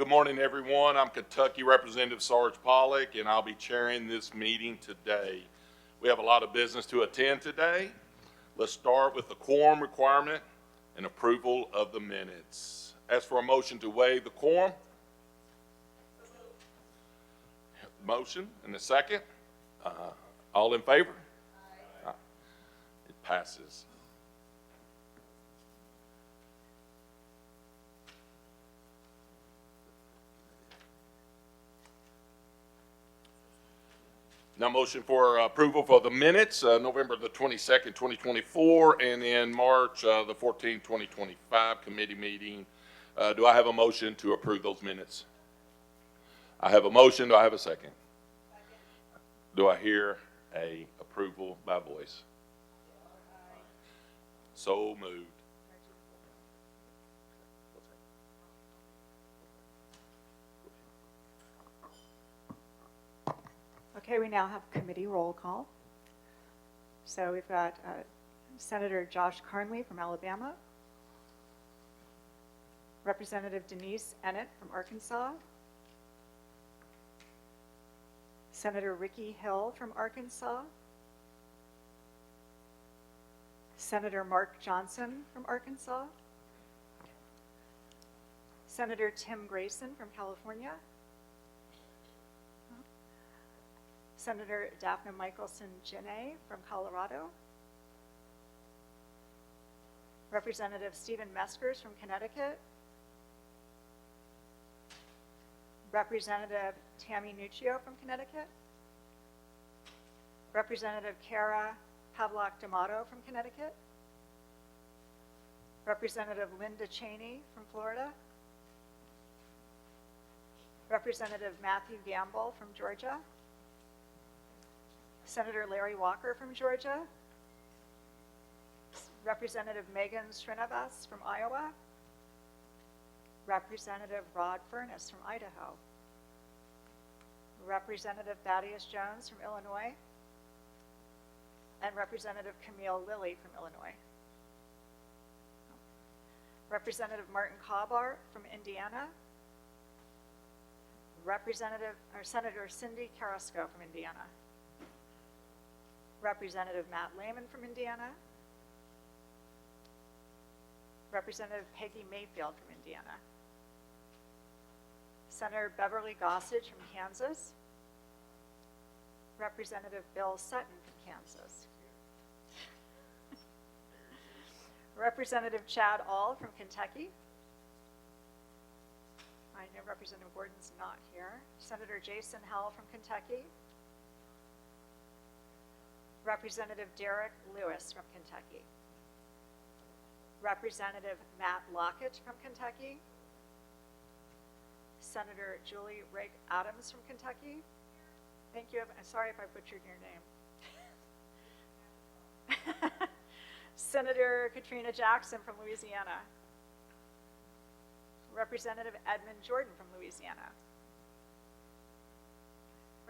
Good morning, everyone. I'm Kentucky Representative Sarge Pollock, and I'll be chairing this meeting today. We have a lot of business to attend today. Let's start with the quorum requirement and approval of the minutes. As for a motion to waive the quorum, motion and a second. All in favor? Aye. It passes. Now motion for approval for the minutes, November the 22nd, 2024, and then March the 14th, 2025 committee meeting. Do I have a motion to approve those minutes? I have a motion. Do I have a second? Do I hear a approval by voice? So moved. Okay, we now have committee roll call. So we've got Senator Josh Carnley from Alabama, Representative Denise Ennett from Arkansas, Senator Ricky Hill from Arkansas, Senator Mark Johnson from Arkansas, Senator Tim Grayson from California, Senator Daphne Michelson Janae from Colorado, Representative Stephen Meskers from Connecticut, Representative Tammy Nuccio from Connecticut, Representative Cara Pavlak D'Amato from Connecticut, Representative Linda Cheney from Florida, Representative Matthew Gamble from Georgia, Senator Larry Walker from Georgia, Representative Megan Srinivas from Iowa, Representative Rod Furness from Idaho, Representative Thaddeus Jones from Illinois, and Representative Camille Lilly from Illinois. Representative Martin Kabar from Indiana, Senator Cindy Carrasco from Indiana, Representative Matt Lehman from Indiana, Representative Peggy Mayfield from Indiana, Senator Beverly Gossage from Kansas, Representative Bill Sutton from Kansas, Representative Chad All from Kentucky. I know Representative Gordon's not here. Senator Jason Howell from Kentucky, Representative Derek Lewis from Kentucky, Representative Matt Lockett from Kentucky, Senator Julie Rigg Adams from Kentucky. Thank you. I'm sorry if I butchered your name. Senator Katrina Jackson from Louisiana, Representative Edmund Jordan from Louisiana,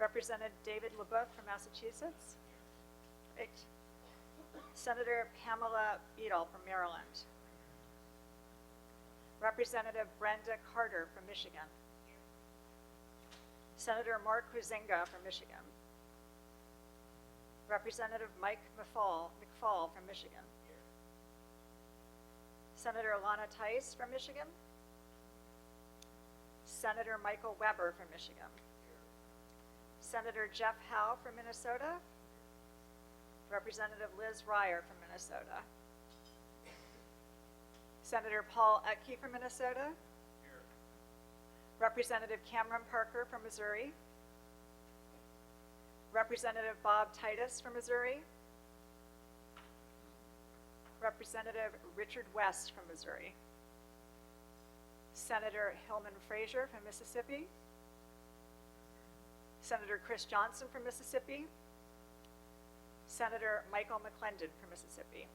Representative David LaBeouf from Massachusetts, great. Senator Pamela Beadle from Maryland, Representative Brenda Carter from Michigan, Senator Mark Huizenga from Michigan, Representative Mike McFall from Michigan, Senator Alana Tice from Michigan, Senator Michael Weber from Michigan, Senator Jeff Howe from Minnesota, Representative Liz Ryer from Minnesota, Senator Paul Utke from Minnesota, Representative Cameron Parker from Missouri, Representative Bob Titus from Missouri, Representative Richard West from Missouri, Senator Hillman Frazier from Mississippi, Senator Chris Johnson from Mississippi, Senator Michael McClendon from Mississippi,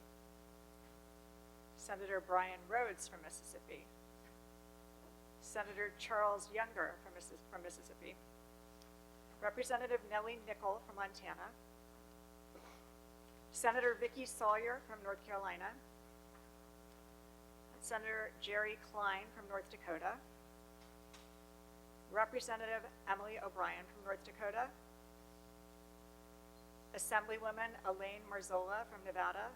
Senator Brian Rhodes from Mississippi, Senator Charles Younger from Mississippi, Representative Nellie Nickel from Montana, Senator Vicki Sawyer from North Carolina, Senator Jerry Klein from North Dakota, Representative Emily O'Brien from North Dakota, Assemblywoman Elaine Marzola from Nevada,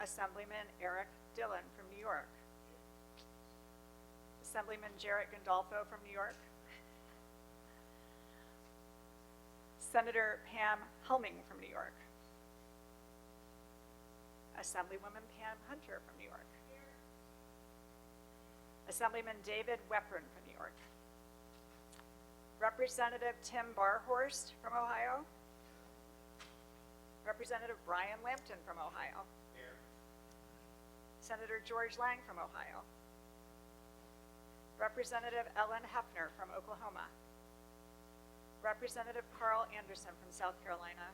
Assemblyman Eric Dillon from New York, Assemblyman Jarrett Gandolfo from New York, Senator Pam Helming from New York, Assemblywoman Pam Hunter from New York, Assemblyman David Weprin from New York, Representative Tim Barhorst from Ohio, Representative Brian Lampton from Ohio, Senator George Lang from Ohio, Representative Ellen Hefner from Oklahoma, Representative Carl Anderson from South Carolina,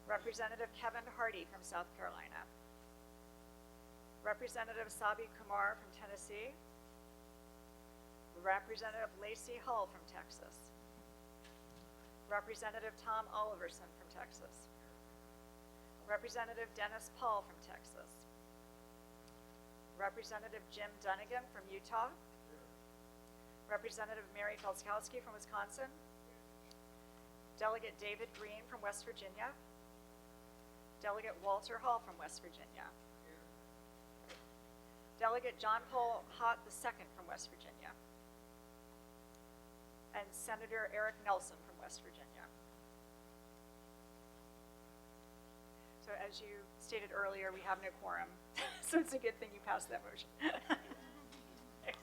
Representative Kevin Hardy from South Carolina, Representative Sabi Kumar from Tennessee, Representative Lacey Hull from Texas, Representative Tom Oliverson from Texas, Representative Dennis Paul from Texas, Representative Jim Dunnigan from Utah, Representative Mary Felskowski from Wisconsin, Delegate David Green from West Virginia, Delegate Walter Hall from West Virginia, Delegate John Paul Hott II from West Virginia, and Senator Eric Nelson from West Virginia. So as you stated earlier, we have no quorum, so it's a good thing you passed that motion. Thanks.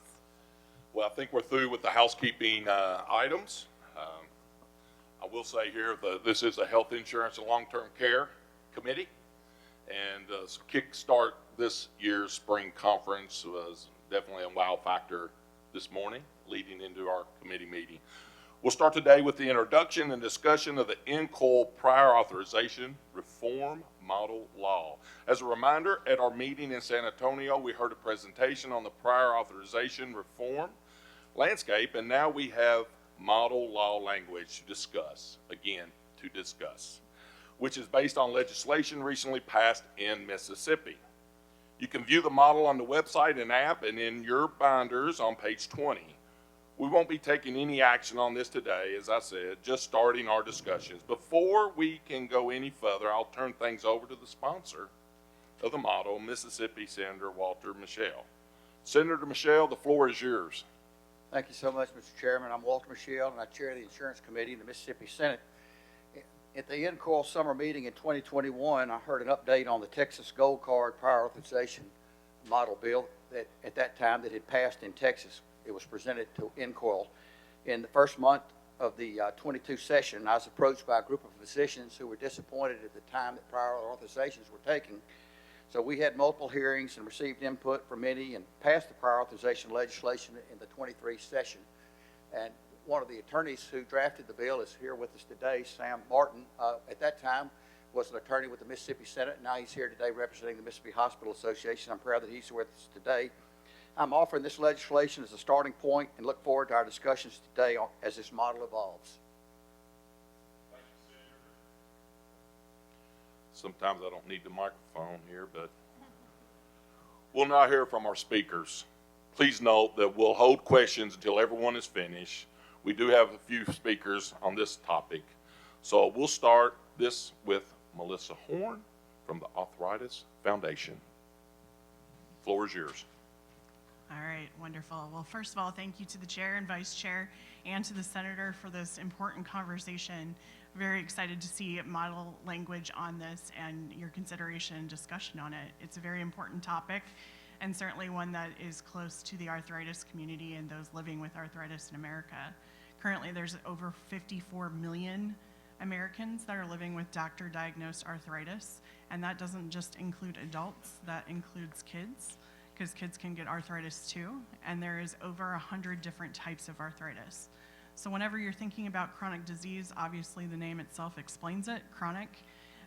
Well, I think we're through with the housekeeping items. I will say here that this is a health insurance and long-term care committee, and kickstart this year's spring conference was definitely a wow factor this morning leading into our committee meeting. We'll start today with the introduction and discussion of the NCOIL prior authorization reform model law. As a reminder, at our meeting in San Antonio, we heard a presentation on the prior authorization reform landscape, and now we have model law language to discuss, which is based on legislation recently passed in Mississippi. You can view the model on the website and app and in your binders on page 20. We won't be taking any action on this today, as I said, just starting our discussions. Before we can go any further, I'll turn things over to the sponsor of the model, Mississippi Senator Walter Michel. Senator Michel, the floor is yours. Thank you so much, Mr. Chairman. I'm Walter Michel, and I chair the Insurance Committee in the Mississippi Senate. At the NCOIL summer meeting in 2021, I heard an update on the Texas Gold Card prior authorization model bill that at that time that had passed in Texas. It was presented to NCOIL. In the first month of the 22 session, I was approached by a group of physicians who were disappointed at the time that prior authorizations were taken. So we had multiple hearings and received input from many and passed the prior authorization legislation in the 23 session. And one of the attorneys who drafted the bill is here with us today, Sam Martin. At that time was an attorney with the Mississippi Senate. Now he's here today representing the Mississippi Hospital Association. I'm proud that he's with us today. I'm offering this legislation as a starting point and look forward to our discussions today as this model evolves. Sometimes I don't need the microphone here, but we'll now hear from our speakers. Please note that we'll hold questions until everyone is finished. We do have a few speakers on this topic. So we'll start this with Melissa Horn from the Arthritis Foundation. The floor is yours. All right, wonderful. Well, first of all, thank you to the chair and vice chair and to the senator for this important conversation. Very excited to see model language on this and your consideration and discussion on it. It's a very important topic and certainly one that is close to the arthritis community and those living with arthritis in America. Currently, there's over 54 million Americans that are living with doctor-diagnosed arthritis, and that doesn't just include adults, that includes kids, because kids can get arthritis too, and there is over 100 different types of arthritis. So whenever you're thinking about chronic disease, obviously the name itself explains it, chronic.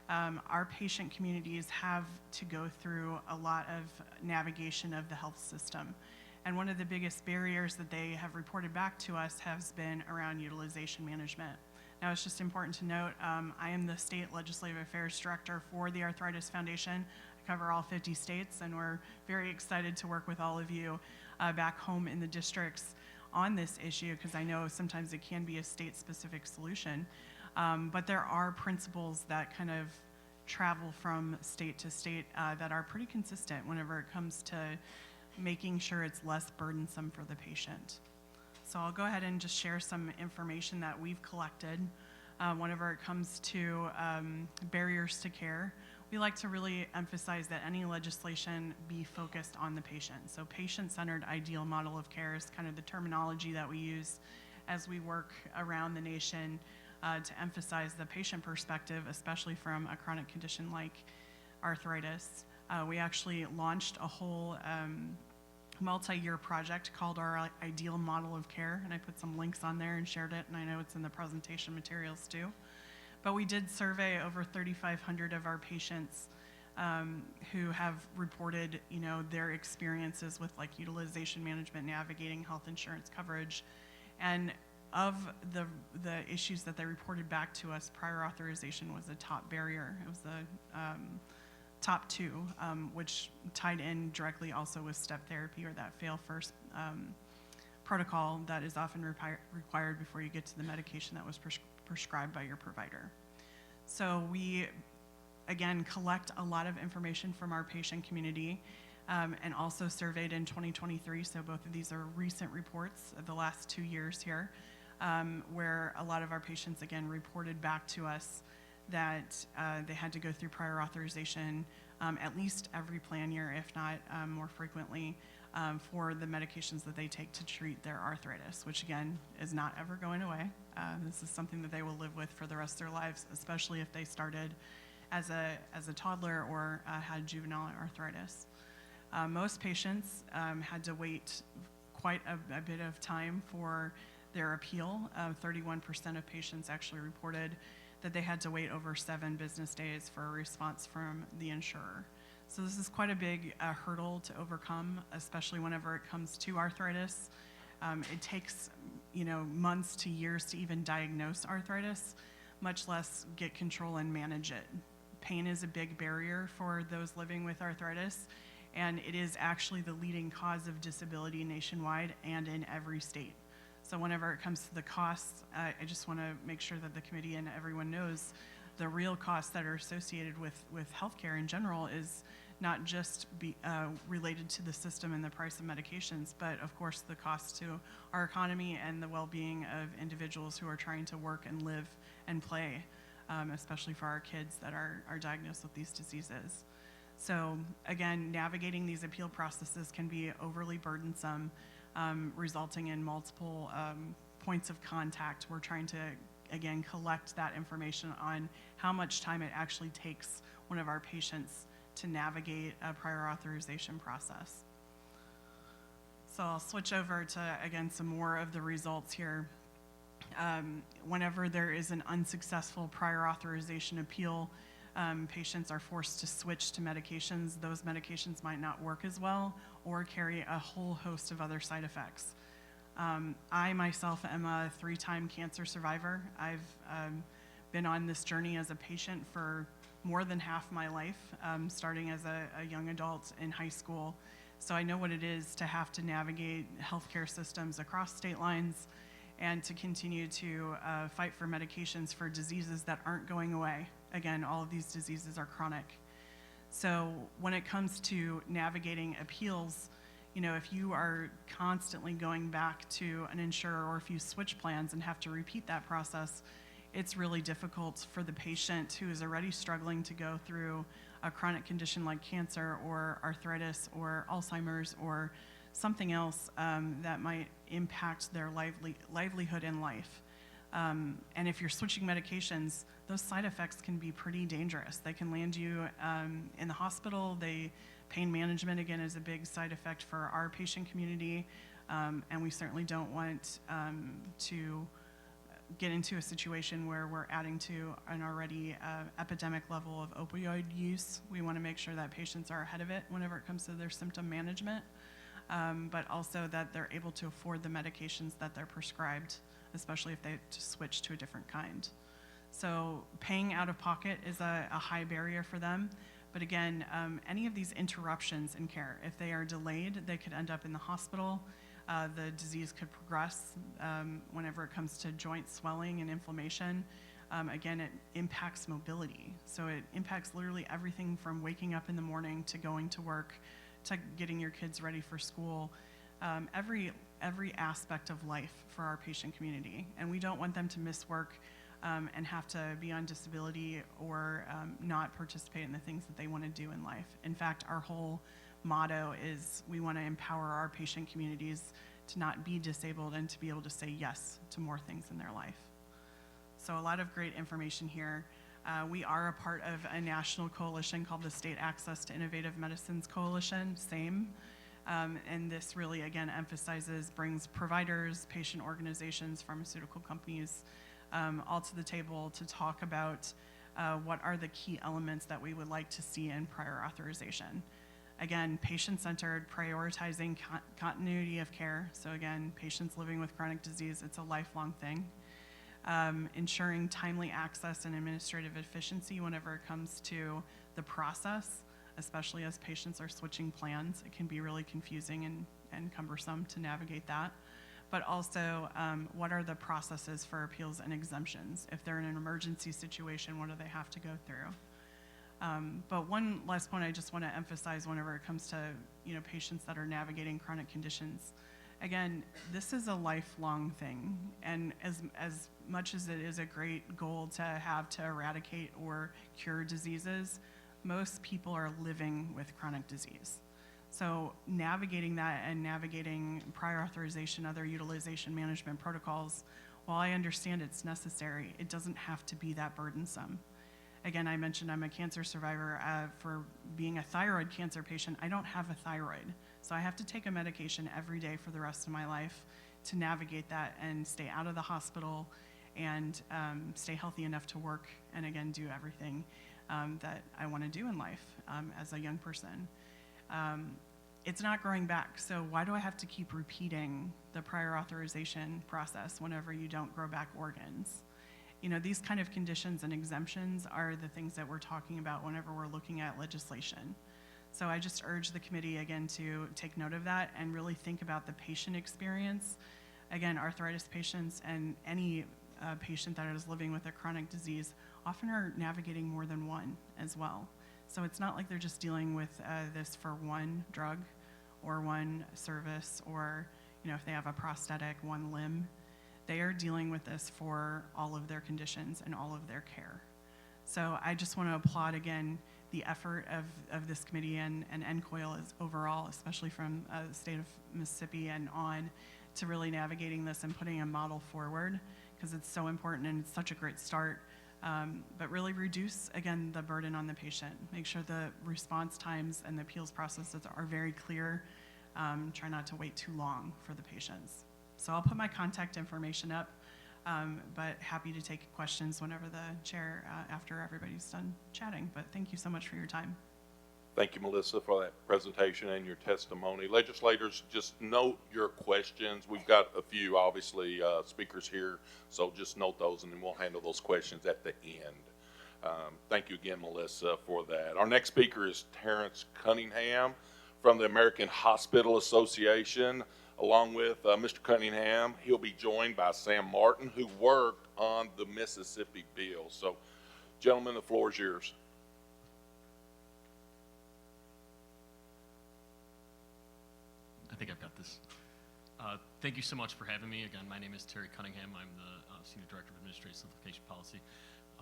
Our patient communities have to go through a lot of navigation of the health system. And one of the biggest barriers that they have reported back to us has been around utilization management. Now, it's just important to note, I am the State Legislative Affairs Director for the Arthritis Foundation. I cover all 50 states, and we're very excited to work with all of you back home in the districts on this issue, because I know sometimes it can be a state-specific solution. But there are principles that kind of travel from state to state that are pretty consistent whenever it comes to making sure it's less burdensome for the patient. So I'll go ahead and just share some information that we've collected. Whenever it comes to barriers to care, we like to really emphasize that any legislation be focused on the patient. So patient-centered ideal model of care is kind of the terminology that we use as we work around the nation to emphasize the patient perspective, especially from a chronic condition like arthritis. We actually launched a whole multi-year project called our Ideal Model of Care, and I put some links on there and shared it, and I know it's in the presentation materials too. But we did survey over 3,500 of our patients who have reported, their experiences with like utilization management, navigating health insurance coverage, and of the issues that they reported back to us, prior authorization was a top barrier. It was the top two, which tied in directly also with step therapy, or that fail first protocol that is often required before you get to the medication that was prescribed by your provider. So we, again, collect a lot of information from our patient community and also surveyed in 2023. So both of these are recent reports of the last 2 years here, where a lot of our patients, again, reported back to us that they had to go through prior authorization at least every plan year, if not more frequently, for the medications that they take to treat their arthritis, which again is not ever going away. This is something that they will live with for the rest of their lives, especially if they started as a toddler or had juvenile arthritis. Most patients had to wait quite a bit of time for their appeal. 31% of patients actually reported that they had to wait over 7 business days for a response from the insurer. So this is quite a big hurdle to overcome, especially whenever it comes to arthritis. It takes, months to years to even diagnose arthritis, much less get control and manage it. Pain is a big barrier for those living with arthritis, and it is actually the leading cause of disability nationwide and in every state. So whenever it comes to the costs, I just want to make sure that the committee and everyone knows the real costs that are associated with healthcare in general is not just related to the system and the price of medications, but of course the cost to our economy and the well-being of individuals who are trying to work and live and play, especially for our kids that are diagnosed with these diseases. So again, navigating these appeal processes can be overly burdensome, resulting in multiple points of contact. We're trying to, again, collect that information on how much time it actually takes one of our patients to navigate a prior authorization process. So I'll switch over to, again, some more of the results here. Whenever there is an unsuccessful prior authorization appeal, patients are forced to switch to medications. Those medications might not work as well or carry a whole host of other side effects. I myself am a 3-time cancer survivor. I've been on this journey as a patient for more than half my life, starting as a young adult in high school. So I know what it is to have to navigate healthcare systems across state lines and to continue to fight for medications for diseases that aren't going away. Again, all of these diseases are chronic. So when it comes to navigating appeals, if you are constantly going back to an insurer, or if you switch plans and have to repeat that process, it's really difficult for the patient who is already struggling to go through a chronic condition like cancer or arthritis or Alzheimer's or something else that might impact their livelihood in life. And if you're switching medications, those side effects can be pretty dangerous. They can land you in the hospital. Pain management, again, is a big side effect for our patient community, and we certainly don't want to get into a situation where we're adding to an already epidemic level of opioid use. We want to make sure that patients are ahead of it whenever it comes to their symptom management, but also that they're able to afford the medications that they're prescribed, especially if they switch to a different kind. So paying out of pocket is a high barrier for them. But again, any of these interruptions in care, if they are delayed, they could end up in the hospital. The disease could progress whenever it comes to joint swelling and inflammation. Again, it impacts mobility. So it impacts literally everything from waking up in the morning to going to work, to getting your kids ready for school, every aspect of life for our patient community. And we don't want them to miss work and have to be on disability or not participate in the things that they want to do in life. In fact, our whole motto is we want to empower our patient communities to not be disabled and to be able to say yes to more things in their life. So a lot of great information here. We are a part of a national coalition called the State Access to Innovative Medicines Coalition, SAME. And this really, again, brings providers, patient organizations, pharmaceutical companies, all to the table to talk about what are the key elements that we would like to see in prior authorization. Again, patient-centered, prioritizing continuity of care. So again, patients living with chronic disease, it's a lifelong thing. Ensuring timely access and administrative efficiency whenever it comes to the process, especially as patients are switching plans. It can be really confusing and cumbersome to navigate that. But also, what are the processes for appeals and exemptions? If they're in an emergency situation, what do they have to go through? But one last point I just want to emphasize whenever it comes to patients that are navigating chronic conditions. Again, this is a lifelong thing, and as much as it is a great goal to have to eradicate or cure diseases, most people are living with chronic disease. So navigating that and navigating prior authorization, other utilization management protocols, while I understand it's necessary, it doesn't have to be that burdensome. Again, I mentioned I'm a cancer survivor. For being a thyroid cancer patient, I don't have a thyroid. So I have to take a medication every day for the rest of my life to navigate that and stay out of the hospital and stay healthy enough to work and, again, do everything that I want to do in life as a young person. It's not growing back, so why do I have to keep repeating the prior authorization process whenever you don't grow back organs? These kind of conditions and exemptions are the things that we're talking about whenever we're looking at legislation. So I just urge the committee again to take note of that and really think about the patient experience. Again, arthritis patients and any patient that is living with a chronic disease often are navigating more than one as well. So it's not like they're just dealing with this for one drug or one service or, if they have a prosthetic, one limb. They are dealing with this for all of their conditions and all of their care. So I just want to applaud again the effort of this committee and NCOIL as overall, especially from the state of Mississippi and on, to really navigating this and putting a model forward, because it's so important and it's such a great start. But really reduce, again, the burden on the patient. Make sure the response times and the appeals processes are very clear. Try not to wait too long for the patients. So I'll put my contact information up, but happy to take questions whenever the chair, after everybody's done chatting. But thank you so much for your time. Thank you, Melissa, for that presentation and your testimony. Legislators, just note your questions. We've got a few, obviously, speakers here, so just note those, and then we'll handle those questions at the end. Thank you again, Melissa, for that. Our next speaker is Terrence Cunningham from the American Hospital Association. Along with Mr. Cunningham, he'll be joined by Sam Martin, who worked on the Mississippi bill. So, gentlemen, the floor is yours. I think I've got this. Thank you so much for having me. Again, my name is Terry Cunningham. I'm the Senior Director of Administrative Simplification Policy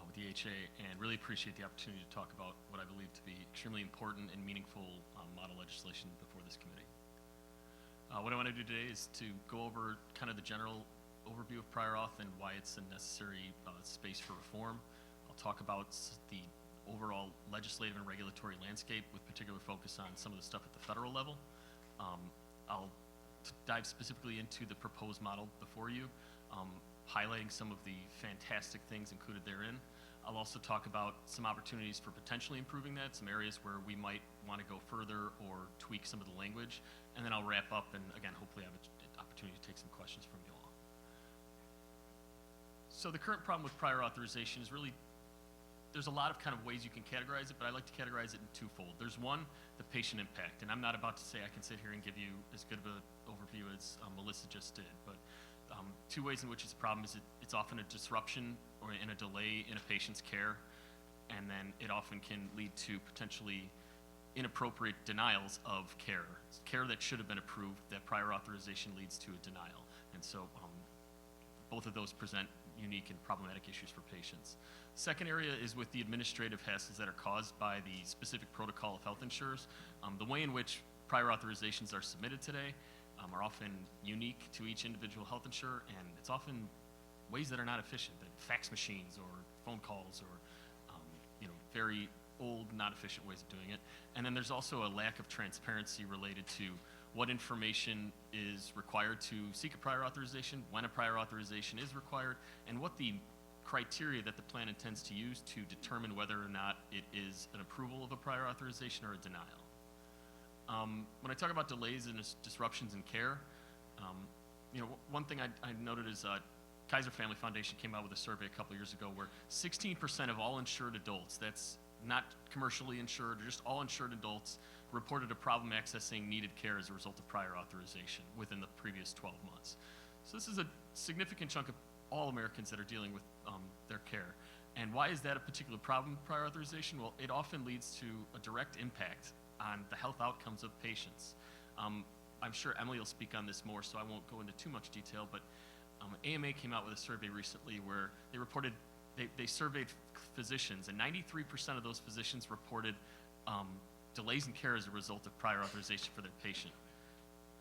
with the AHA, and really appreciate the opportunity to talk about what I believe to be extremely important and meaningful model legislation before this committee. What I want to do today is to go over kind of the general overview of prior auth and why it's a necessary space for reform. I'll talk about the overall legislative and regulatory landscape with particular focus on some of the stuff at the federal level. I'll dive specifically into the proposed model before you, highlighting some of the fantastic things included therein. I'll also talk about some opportunities for potentially improving that, some areas where we might want to go further or tweak some of the language, and then I'll wrap up and, again, hopefully have an opportunity to take some questions from you all. So the current problem with prior authorization is really there's a lot of kind of ways you can categorize it, but I like to categorize it in twofold. There's one, the patient impact, and I'm not about to say I can sit here and give you as good of an overview as Melissa just did, but two ways in which it's a problem is it's often a disruption or in a delay in a patient's care, and then it often can lead to potentially inappropriate denials of care that should have been approved, that prior authorization leads to a denial. And so both of those present unique and problematic issues for patients. Second area is with the administrative hassles that are caused by the specific protocol of health insurers. The way in which prior authorizations are submitted today are often unique to each individual health insurer, and it's often ways that are not efficient, like fax machines or phone calls or very old, not efficient ways of doing it. And then there's also a lack of transparency related to what information is required to seek a prior authorization, when a prior authorization is required, and what the criteria that the plan intends to use to determine whether or not it is an approval of a prior authorization or a denial. When I talk about delays and disruptions in care, one thing I noted is Kaiser Family Foundation came out with a survey a couple years ago where 16% of all insured adults, that's not commercially insured, or just all insured adults, reported a problem accessing needed care as a result of prior authorization within the previous 12 months. So this is a significant chunk of all Americans that are dealing with their care. And why is that a particular problem, prior authorization? Well, it often leads to a direct impact on the health outcomes of patients. I'm sure Emily will speak on this more, so I won't go into too much detail, but AMA came out with a survey recently where they reported, they surveyed physicians, and 93% of those physicians reported delays in care as a result of prior authorization for their patient.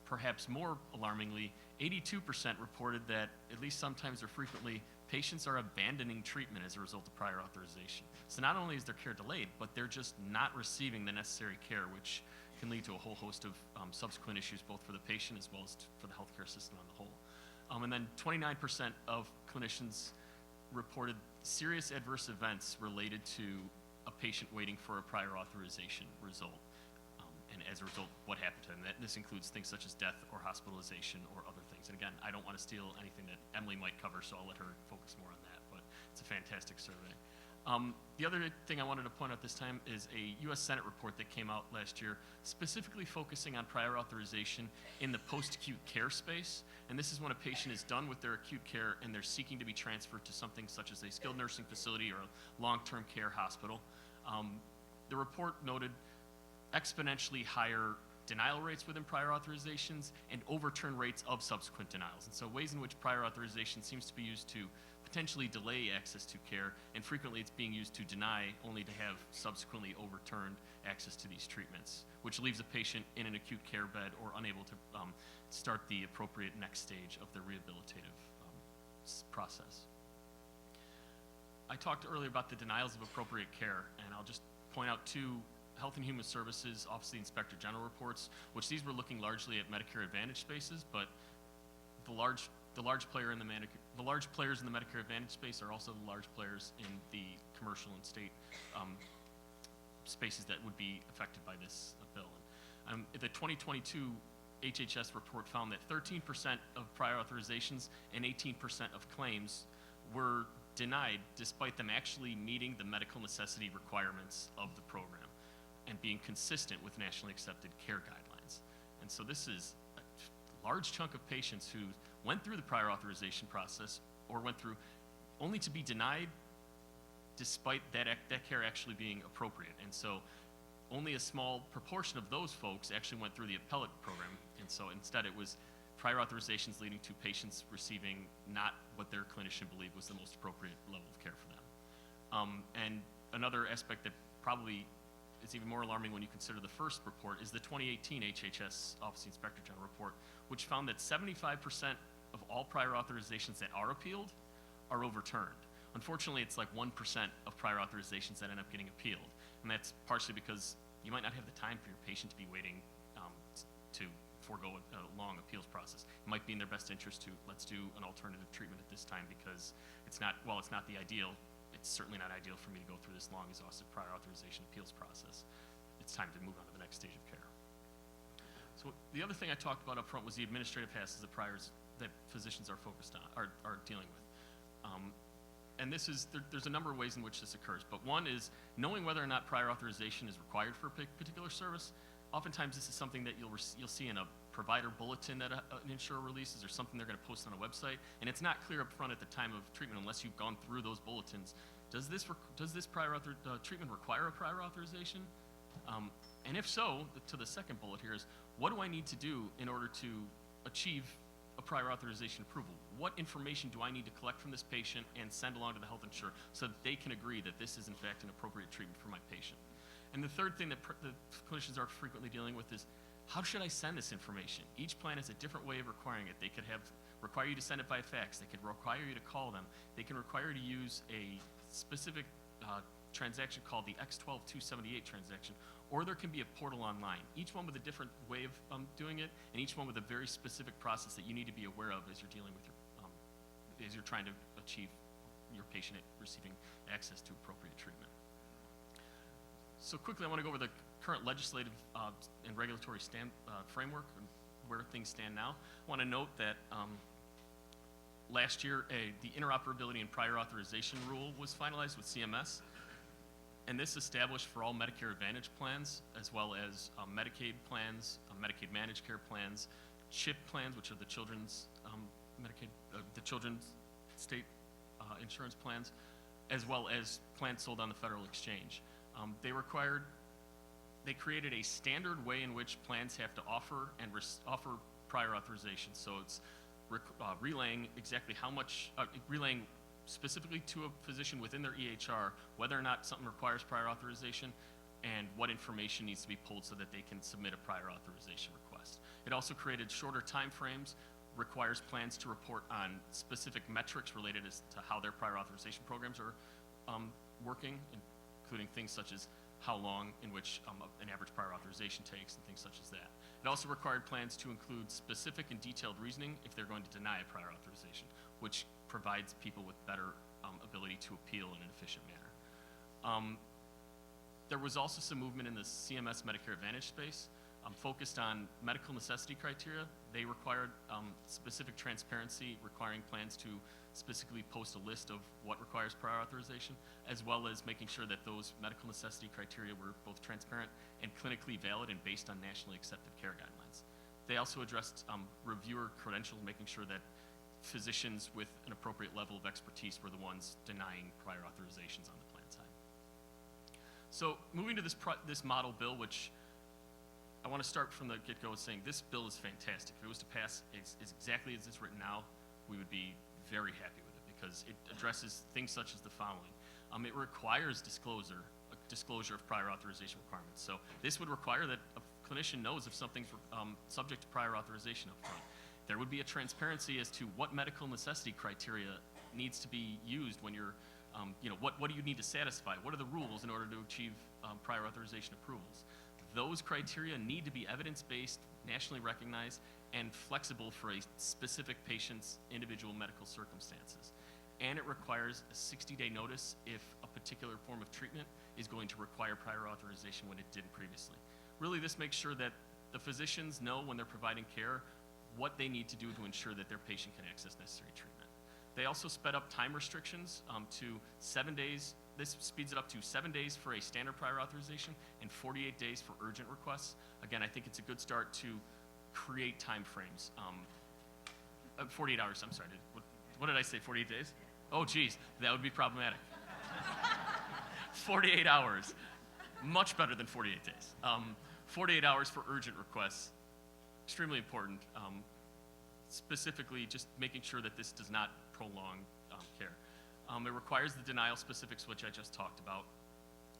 Perhaps more alarmingly, 82% reported that, at least sometimes or frequently, patients are abandoning treatment as a result of prior authorization. So not only is their care delayed, but they're just not receiving the necessary care, which can lead to a whole host of subsequent issues, both for the patient as well as for the healthcare system on the whole. And then 29% of clinicians reported serious adverse events related to a patient waiting for a prior authorization result. And as a result, what happened to them. This includes things such as death or hospitalization or other things. And again, I don't want to steal anything that Emily might cover, so I'll let her focus more on that, but it's a fantastic survey. The other thing I wanted to point out this time is a U.S. Senate report that came out last year specifically focusing on prior authorization in the post-acute care space. And this is when a patient is done with their acute care and they're seeking to be transferred to something such as a skilled nursing facility or a long-term care hospital. The report noted exponentially higher denial rates within prior authorizations and overturn rates of subsequent denials. And so ways in which prior authorization seems to be used to potentially delay access to care, and frequently it's being used to deny only to have subsequently overturned access to these treatments, which leaves a patient in an acute care bed or unable to start the appropriate next stage of the rehabilitative process. I talked earlier about the denials of appropriate care, and I'll just point out two Health and Human Services Office of the Inspector General reports, which these were looking largely at Medicare Advantage spaces, but the large players in the Medicare Advantage space are also the large players in the commercial and state spaces that would be affected by this bill. The 2022 HHS report found that 13% of prior authorizations and 18% of claims were denied despite them actually meeting the medical necessity requirements of the program and being consistent with nationally accepted care guidelines. And so this is a large chunk of patients who went through the prior authorization process or went through only to be denied despite that care actually being appropriate. And so only a small proportion of those folks actually went through the appellate program. And so instead it was prior authorizations leading to patients receiving not what their clinician believed was the most appropriate level of care for them. And another aspect that probably is even more alarming when you consider the first report is the 2018 HHS Office of the Inspector General report, which found that 75% of all prior authorizations that are appealed are overturned. Unfortunately, it's like 1% of prior authorizations that end up getting appealed. And that's partially because you might not have the time for your patient to be waiting to forego a long appeals process. It might be in their best interest to, let's do an alternative treatment at this time because it's not, while it's not the ideal, it's certainly not ideal for me to go through this long, exhaustive prior authorization appeals process. It's time to move on to the next stage of care. So the other thing I talked about up front was the administrative hassles that physicians are focused on, are dealing with. and this is, there's a number of ways in which this occurs, but one is knowing whether or not prior authorization is required for a particular service. Oftentimes, this is something that you'll see in a provider bulletin that an insurer releases, or something they're going to post on a website, and it's not clear up front at the time of treatment unless you've gone through those bulletins. Does this treatment require a prior authorization? And if so, to the second bullet here is, what do I need to do in order to achieve a prior authorization approval? What information do I need to collect from this patient and send along to the health insurer so that they can agree that this is in fact an appropriate treatment for my patient? And the third thing that the clinicians are frequently dealing with is, how should I send this information? Each plan has a different way of requiring it. They could require you to send it by fax. They could require you to call them. They can require you to use a specific transaction called the X12278 transaction, or there can be a portal online, each one with a different way of doing it, and each one with a very specific process that you need to be aware of as you're dealing with as you're trying to achieve your patient receiving access to appropriate treatment. So quickly, I want to go over the current legislative and regulatory framework and where things stand now. I want to note that last year, the interoperability and prior authorization rule was finalized with CMS. And this established for all Medicare Advantage plans, as well as Medicaid plans, Medicaid managed care plans, CHIP plans, which are the children's Medicaid, the children's state insurance plans, as well as plans sold on the federal exchange. They created a standard way in which plans have to offer and offer prior authorization. So it's relaying exactly how much, relaying specifically to a physician within their EHR whether or not something requires prior authorization and what information needs to be pulled so that they can submit a prior authorization request. It also created shorter time frames, requires plans to report on specific metrics related as to how their prior authorization programs are working, including things such as how long in which an average prior authorization takes and things such as that. It also required plans to include specific and detailed reasoning if they're going to deny a prior authorization, which provides people with better ability to appeal in an efficient manner. There was also some movement in the CMS Medicare Advantage space focused on medical necessity criteria. They required specific transparency, requiring plans to specifically post a list of what requires prior authorization, as well as making sure that those medical necessity criteria were both transparent and clinically valid and based on nationally accepted care guidelines. They also addressed reviewer credentials, making sure that physicians with an appropriate level of expertise were the ones denying prior authorizations on the plan side. So moving to this model bill, which I want to start from the get-go with saying this bill is fantastic. If it was to pass exactly as it's written now, we would be very happy with it because it addresses things such as the following. It requires disclosure of prior authorization requirements. So this would require that a clinician knows if something's subject to prior authorization up front. There would be a transparency as to what medical necessity criteria needs to be used when you're, what do you need to satisfy? What are the rules in order to achieve prior authorization approvals? Those criteria need to be evidence-based, nationally recognized, and flexible for a specific patient's individual medical circumstances. And it requires a 60-day notice if a particular form of treatment is going to require prior authorization when it didn't previously. Really, this makes sure that the physicians know when they're providing care what they need to do to ensure that their patient can access necessary treatment. They also sped up time restrictions to 7 days. This speeds it up to 7 days for a standard prior authorization and 48 days for urgent requests. Again, I think it's a good start to create time frames. 48 hours, I'm sorry. What did I say, 48 days? Oh, geez, that would be problematic. 48 hours, much better than 48 days. 48 hours for urgent requests, extremely important. Specifically, just making sure that this does not prolong care. It requires the denial specifics, which I just talked about.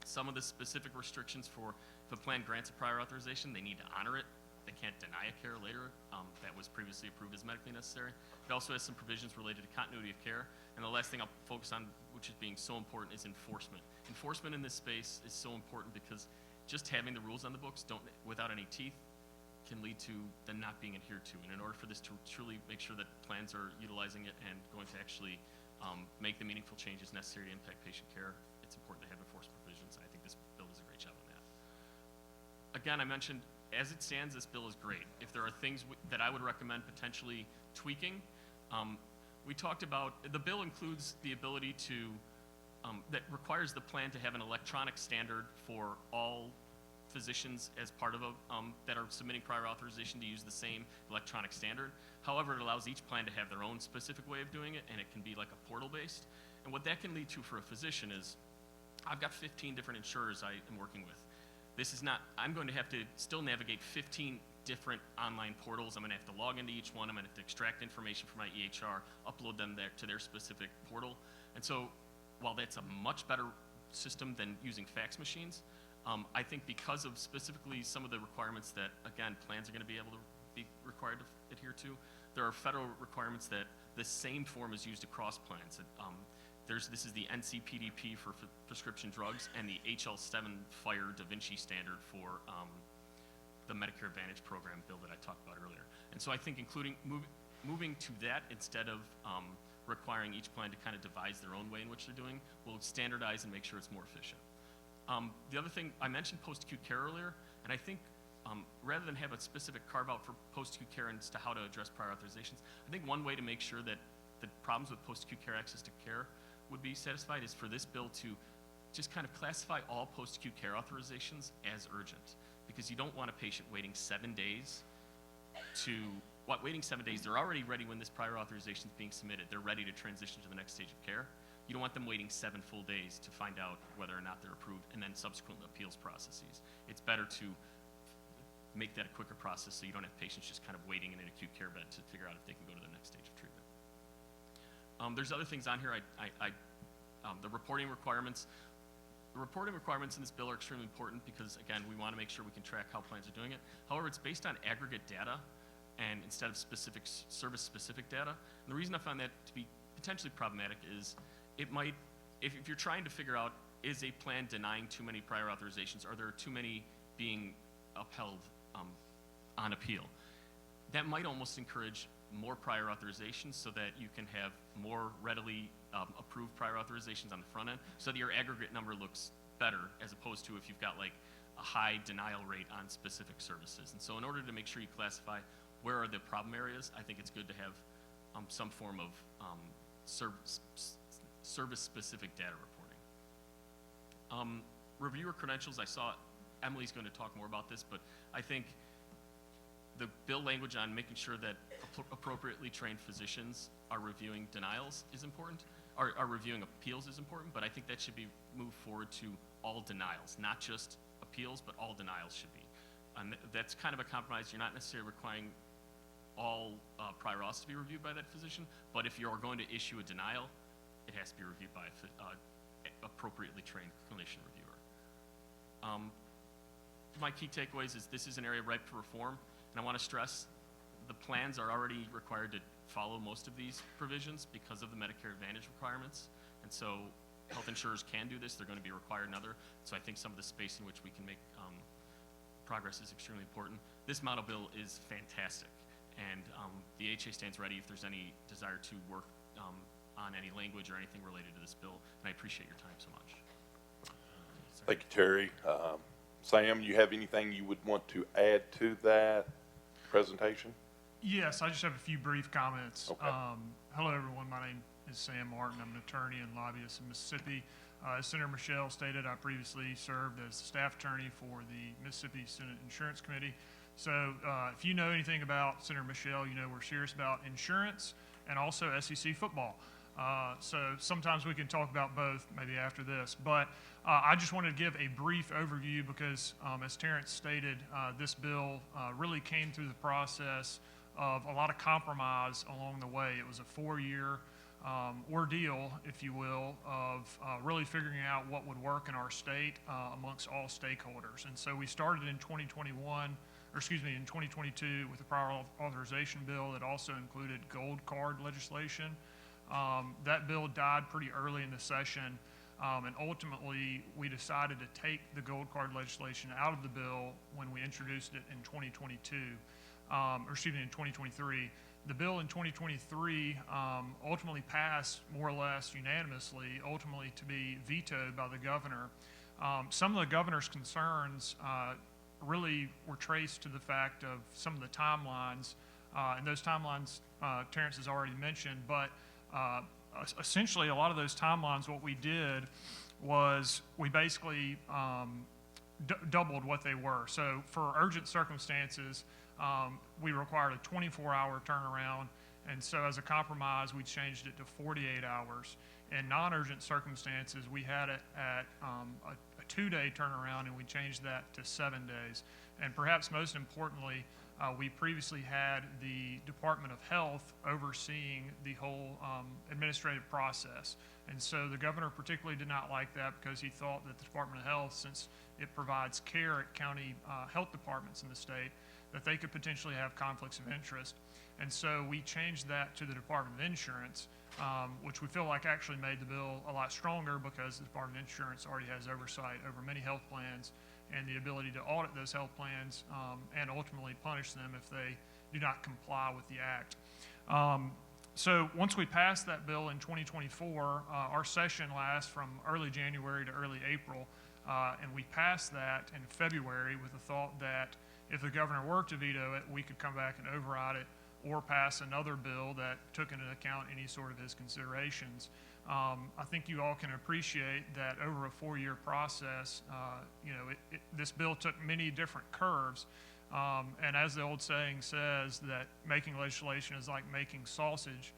Some of the specific restrictions for if a plan grants a prior authorization, they need to honor it. They can't deny a care later that was previously approved as medically necessary. It also has some provisions related to continuity of care. And the last thing I'll focus on, which is being so important, is enforcement. Enforcement in this space is so important because just having the rules on the books without any teeth can lead to them not being adhered to. And in order for this to truly make sure that plans are utilizing it and going to actually make the meaningful changes necessary to impact patient care, it's important to have enforcement provisions. I think this bill does a great job on that. Again, I mentioned, as it stands, this bill is great. If there are things that I would recommend potentially tweaking, we talked about, the bill includes the ability to, that requires the plan to have an electronic standard for all physicians as part of a, that are submitting prior authorization to use the same electronic standard. However, it allows each plan to have their own specific way of doing it, and it can be like a portal-based. And what that can lead to for a physician is, I've got 15 different insurers I am working with. This is not, I'm going to have to still navigate 15 different online portals. I'm going to have to log into each one. I'm going to have to extract information from my EHR, upload them there to their specific portal. And so while that's a much better system than using fax machines, I think because of specifically some of the requirements that, again, plans are going to be able to be required to adhere to, there are federal requirements that the same form is used across plans. This is the NCPDP for prescription drugs and the HL7 FHIR Da Vinci standard for the Medicare Advantage program bill that I talked about earlier. And so I think moving to that instead of requiring each plan to kind of devise their own way in which they're doing will standardize and make sure it's more efficient. The other thing, I mentioned post-acute care earlier, and I think rather than have a specific carve-out for post-acute care as to how to address prior authorizations, I think one way to make sure that the problems with post-acute care access to care would be satisfied is for this bill to just kind of classify all post-acute care authorizations as urgent, because you don't want a patient waiting 7 days waiting 7 days, they're already ready when this prior authorization is being submitted. They're ready to transition to the next stage of care. You don't want them waiting 7 full days to find out whether or not they're approved and then subsequent appeals processes. It's better to make that a quicker process so you don't have patients just kind of waiting in an acute care bed to figure out if they can go to the next stage of treatment. There's other things on here. The reporting requirements. The reporting requirements in this bill are extremely important because, again, we want to make sure we can track how plans are doing it. However, it's based on aggregate data and instead of specific service-specific data. And the reason I found that to be potentially problematic is it might, if you're trying to figure out, is a plan denying too many prior authorizations? Are there too many being upheld on appeal? That might almost encourage more prior authorizations so that you can have more readily approved prior authorizations on the front end so that your aggregate number looks better as opposed to if you've got like a high denial rate on specific services. And so in order to make sure you classify where are the problem areas, I think it's good to have some form of service-specific data reporting. Reviewer credentials, I saw Emily's going to talk more about this, but I think the bill language on making sure that appropriately trained physicians are reviewing denials is important, are reviewing appeals is important, but I think that should be moved forward to all denials, not just appeals, but all denials should be. And that's kind of a compromise. You're not necessarily requiring all prior auths to be reviewed by that physician, but if you're going to issue a denial, it has to be reviewed by an appropriately trained clinician reviewer. My key takeaways is this is an area ripe for reform, and I want to stress the plans are already required to follow most of these provisions because of the Medicare Advantage requirements, and so health insurers can do this. They're going to be required in other, so I think some of the space in which we can make progress is extremely important. This model bill is fantastic, and the AHA stands ready if there's any desire to work on any language or anything related to this bill, and I appreciate your time so much. Thank you, Terry. Sam, you have anything you would want to add to that presentation? Yes, I just have a few brief comments. Okay. Hello, everyone. My name is Sam Martin. I'm an attorney and lobbyist in Mississippi. As Senator Michelle stated, I previously served as staff attorney for the Mississippi Senate Insurance Committee. So if you know anything about Senator Michelle, you know we're serious about insurance and also SEC football. So sometimes we can talk about both maybe after this. But I just wanted to give a brief overview because, as Terrence stated, this bill really came through the process of a lot of compromise along the way. It was a 4-year ordeal, if you will, of really figuring out what would work in our state amongst all stakeholders. And so we started in 2022 with a prior authorization bill that also included gold card legislation. That bill died pretty early in the session, and ultimately we decided to take the gold card legislation out of the bill when we introduced it in 2022, in 2023. The bill in 2023 ultimately passed more or less unanimously, ultimately to be vetoed by the governor. Some of the governor's concerns really were traced to the fact of some of the timelines, and those timelines Terrence has already mentioned, but Essentially, a lot of those timelines, what we did was we basically doubled what they were. So for urgent circumstances, we required a 24-hour turnaround, and so as a compromise, we changed it to 48 hours. In non-urgent circumstances, we had it at a 2-day turnaround, and we changed that to 7 days. And perhaps most importantly, we previously had the Department of Health overseeing the whole administrative process. And so the governor particularly did not like that because he thought that the Department of Health, since it provides care at county health departments in the state, that they could potentially have conflicts of interest. And so we changed that to the Department of Insurance, which we feel like actually made the bill a lot stronger because the Department of Insurance already has oversight over many health plans and the ability to audit those health plans and ultimately punish them if they do not comply with the act. So once we passed that bill in 2024, our session lasts from early January to early April, and we passed that in February with the thought that if the governor were to veto it, we could come back and override it or pass another bill that took into account any sort of his considerations. I think you all can appreciate that over a 4-year process, this bill took many different curves. And as the old saying says, that making legislation is like making sausage.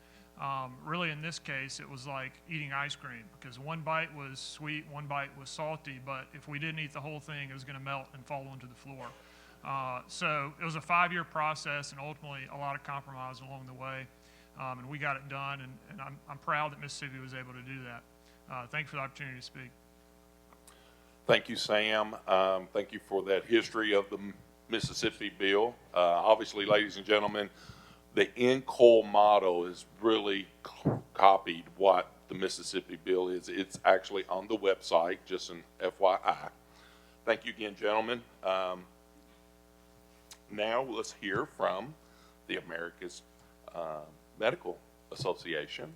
Really, in this case, it was like eating ice cream because one bite was sweet, one bite was salty, but if we didn't eat the whole thing, it was going to melt and fall onto the floor. So it was a 5-year process and ultimately a lot of compromise along the way. And we got it done, and I'm proud that Mississippi was able to do that. Thank you for the opportunity to speak. Thank you, Sam. Thank you for that history of the Mississippi bill. Obviously, ladies and gentlemen, the in-coal model is really copied what the Mississippi bill is. It's actually on the website, just an FYI. Thank you again, gentlemen. Now let's hear from the America's Medical Association.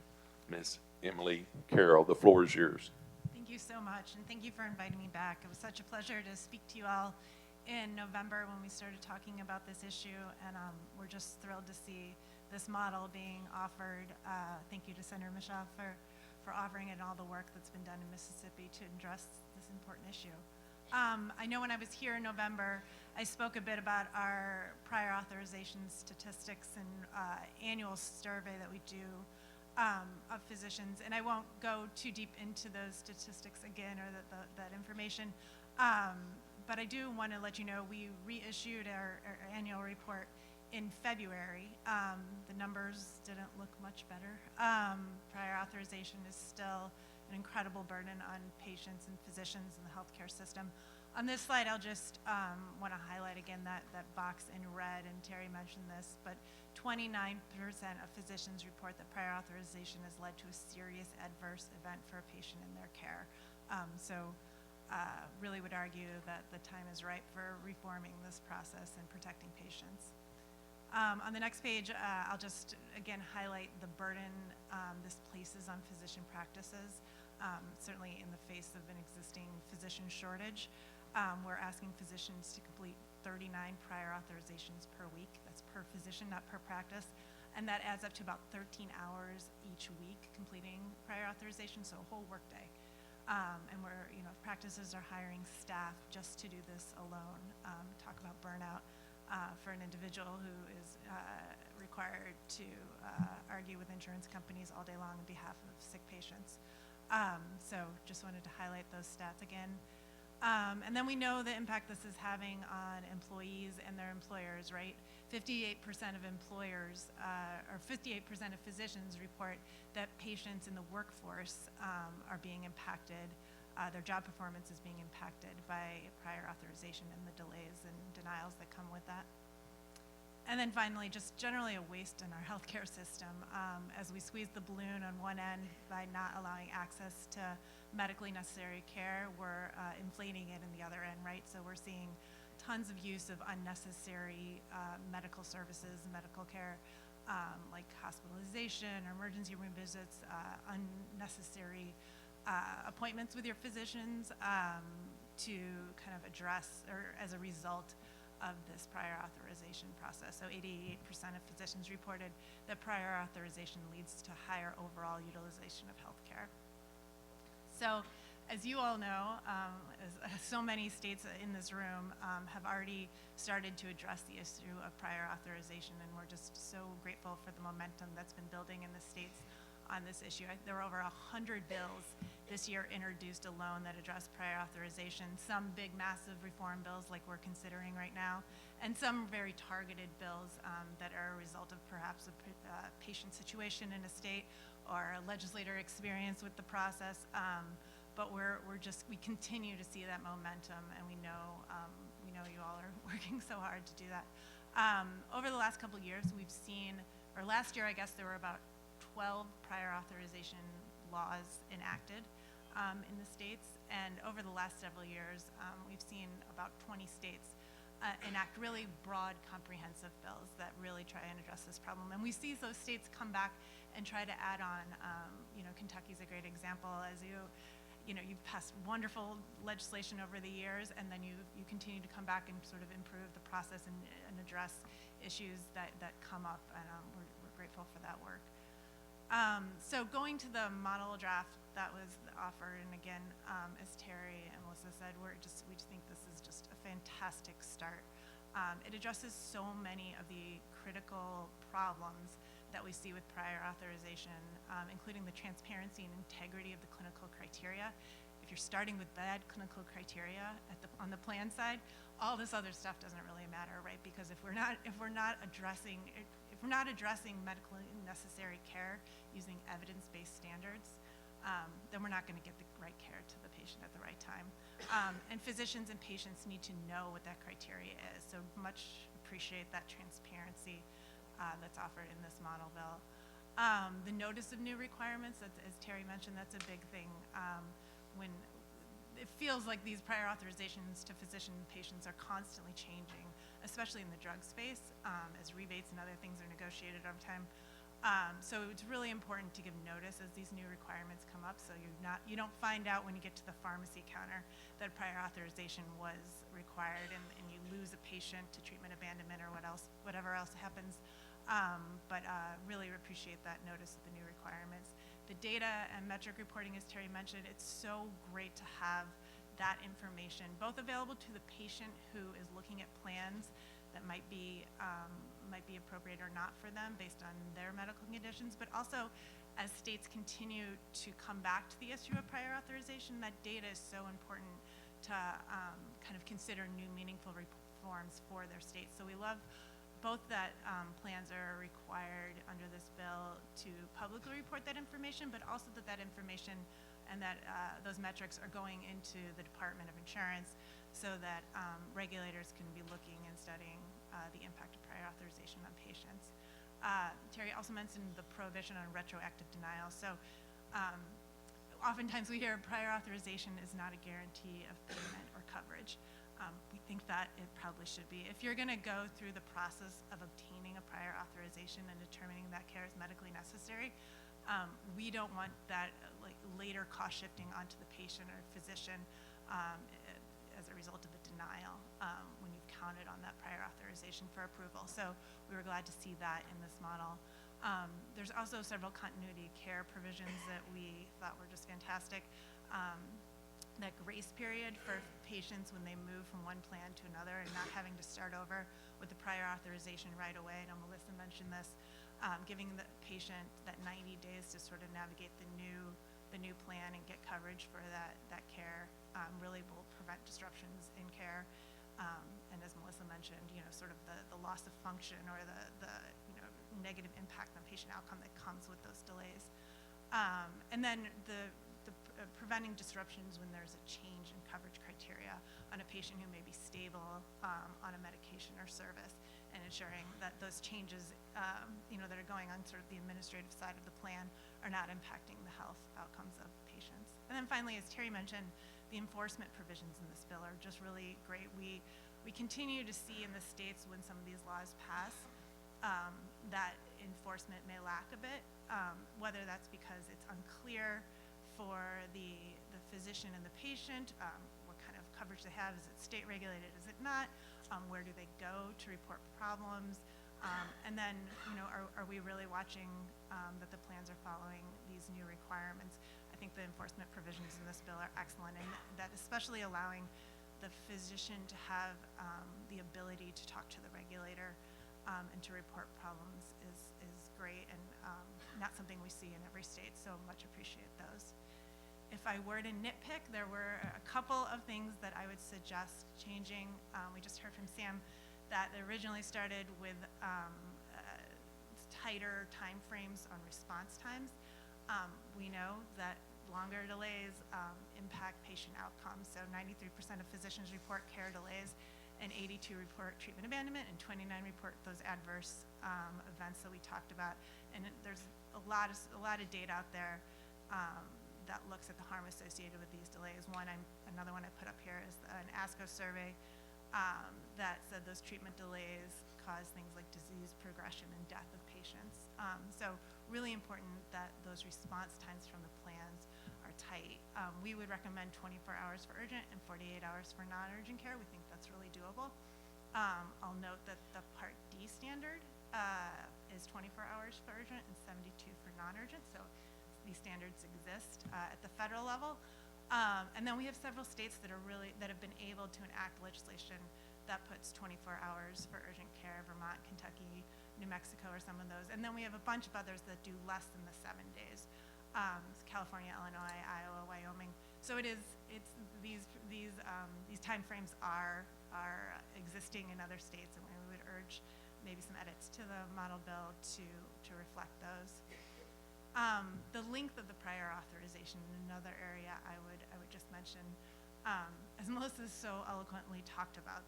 Ms. Emily Carroll, the floor is yours. Thank you so much, and thank you for inviting me back. It was such a pleasure to speak to you all in November when we started talking about this issue, and we're just thrilled to see this model being offered. Thank you to Senator Michelle for offering it and all the work that's been done in Mississippi to address this important issue. I know when I was here in November, I spoke a bit about our prior authorization statistics and annual survey that we do of physicians, and I won't go too deep into those statistics again or that information, but I do want to let you know we reissued our annual report in February. The numbers didn't look much better. Prior authorization is still an incredible burden on patients and physicians in the healthcare system. On this slide, I'll just want to highlight again that box in red, and Terry mentioned this, but 29% of physicians report that prior authorization has led to a serious adverse event for a patient in their care. Really would argue that the time is ripe for reforming this process and protecting patients. On the next page, I'll just again highlight the burden this places on physician practices, certainly in the face of an existing physician shortage. We're asking physicians to complete 39 prior authorizations per week. That's per physician, not per practice. And that adds up to about 13 hours each week completing prior authorization, so a whole workday. And we're, practices are hiring staff just to do this alone. Talk about burnout for an individual who is required to argue with insurance companies all day long on behalf of sick patients. So just wanted to highlight those stats again. And then we know the impact this is having on employees and their employers, right? 58% of employers, or 58% of physicians report that patients in the workforce are being impacted, their job performance is being impacted by prior authorization and the delays and denials that come with that. And then finally, just generally a waste in our healthcare system. As we squeeze the balloon on one end by not allowing access to medically necessary care, we're inflating it in the other end, right? So we're seeing tons of use of unnecessary medical services, medical care, like hospitalization or emergency room visits, unnecessary appointments with your physicians to kind of address or as a result of this prior authorization process. So 88% of physicians reported that prior authorization leads to higher overall utilization of healthcare. So, as you all know, as so many states in this room have already started to address the issue of prior authorization, and we're just so grateful for the momentum that's been building in the states on this issue. There were over 100 bills this year introduced alone that address prior authorization, some big, massive reform bills like we're considering right now, and some very targeted bills that are a result of perhaps a patient situation in a state or a legislator experience with the process. But we continue to see that momentum, and we know you all are working so hard to do that. Over the last couple of years, we've seen, or last year, I guess there were about 12 prior authorization laws enacted in the states, and over the last several years, we've seen about 20 states enact really broad, comprehensive bills that really try and address this problem. And we see those states come back and try to add on. Kentucky's a great example. As you've passed wonderful legislation over the years, and then you continue to come back and sort of improve the process and address issues that come up, and we're grateful for that work. So going to the model draft that was offered, and again, as Terry and Melissa said, we just think this is just a fantastic start. It addresses so many of the critical problems that we see with prior authorization, including the transparency and integrity of the clinical criteria. If you're starting with bad clinical criteria on the plan side, all this other stuff doesn't really matter, right? Because if we're not addressing medically necessary care using evidence-based standards, then we're not going to get the right care to the patient at the right time. And physicians and patients need to know what that criteria is. So much appreciate that transparency that's offered in this model bill. The notice of new requirements, as Terry mentioned, that's a big thing. When it feels like these prior authorizations to physician and patients are constantly changing, especially in the drug space, as rebates and other things are negotiated over time. So it's really important to give notice as these new requirements come up, so you don't find out when you get to the pharmacy counter that prior authorization was required, and you lose a patient to treatment abandonment or whatever else happens. But really appreciate that notice of the new requirements. The data and metric reporting, as Terry mentioned, it's so great to have that information, both available to the patient who is looking at plans that might be appropriate or not for them based on their medical conditions, but also as states continue to come back to the issue of prior authorization, that data is so important to kind of consider new meaningful reforms for their states. So we love both that plans are required under this bill to publicly report that information, but also that information and that those metrics are going into the Department of Insurance so that regulators can be looking and studying the impact of prior authorization on patients. Terry also mentioned the prohibition on retroactive denial. So oftentimes we hear prior authorization is not a guarantee of payment or coverage. We think that it probably should be. If you're going to go through the process of obtaining a prior authorization and determining that care is medically necessary, we don't want that later cost shifting onto the patient or physician as a result of a denial when you've counted on that prior authorization for approval. So we were glad to see that in this model. There's also several continuity care provisions that we thought were just fantastic. That grace period for patients when they move from one plan to another and not having to start over with the prior authorization right away. I know Melissa mentioned this, giving the patient that 90 days to sort of navigate the new plan and get coverage for that care really will prevent disruptions in care. And as Melissa mentioned, sort of the loss of function or the negative impact on patient outcome that comes with those delays. And then preventing disruptions when there's a change in coverage criteria on a patient who may be stable on a medication or service, and ensuring that those changes that are going on sort of the administrative side of the plan are not impacting the health outcomes of patients. And then finally, as Terry mentioned, the enforcement provisions in this bill are just really great. We continue to see in the states when some of these laws pass that enforcement may lack a bit, whether that's because it's unclear for the physician and the patient, what kind of coverage they have, is it state regulated, is it not? Where do they go to report problems? And then, are we really watching that the plans are following these new requirements? I think the enforcement provisions in this bill are excellent, and that especially allowing the physician to have the ability to talk to the regulator and to report problems is great, and not something we see in every state, so much appreciate those. If I were to nitpick, there were a couple of things that I would suggest changing. We just heard from Sam that it originally started with tighter timeframes on response times. We know that longer delays impact patient outcomes. So 93% of physicians report care delays, and 82 report treatment abandonment, and 29 report those adverse events that we talked about. And there's a lot of data out there that looks at the harm associated with these delays. Another one I put up here is an ASCO survey that said those treatment delays cause things like disease progression and death of patients. So really important that those response times from the plans are tight. We would recommend 24 hours for urgent and 48 hours for non-urgent care. We think that's really doable. I'll note that the Part D standard is 24 hours for urgent and 72 for non-urgent. So these standards exist at the federal level. And then we have several states that have been able to enact legislation that puts 24 hours for urgent care. Vermont, Kentucky, New Mexico are some of those. And then we have a bunch of others that do less than the 7 days. California, Illinois, Iowa, Wyoming. So these timeframes are existing in other states, and we would urge maybe some edits to the model bill to reflect those. The length of the prior authorization, another area I would just mention, as Melissa so eloquently talked about,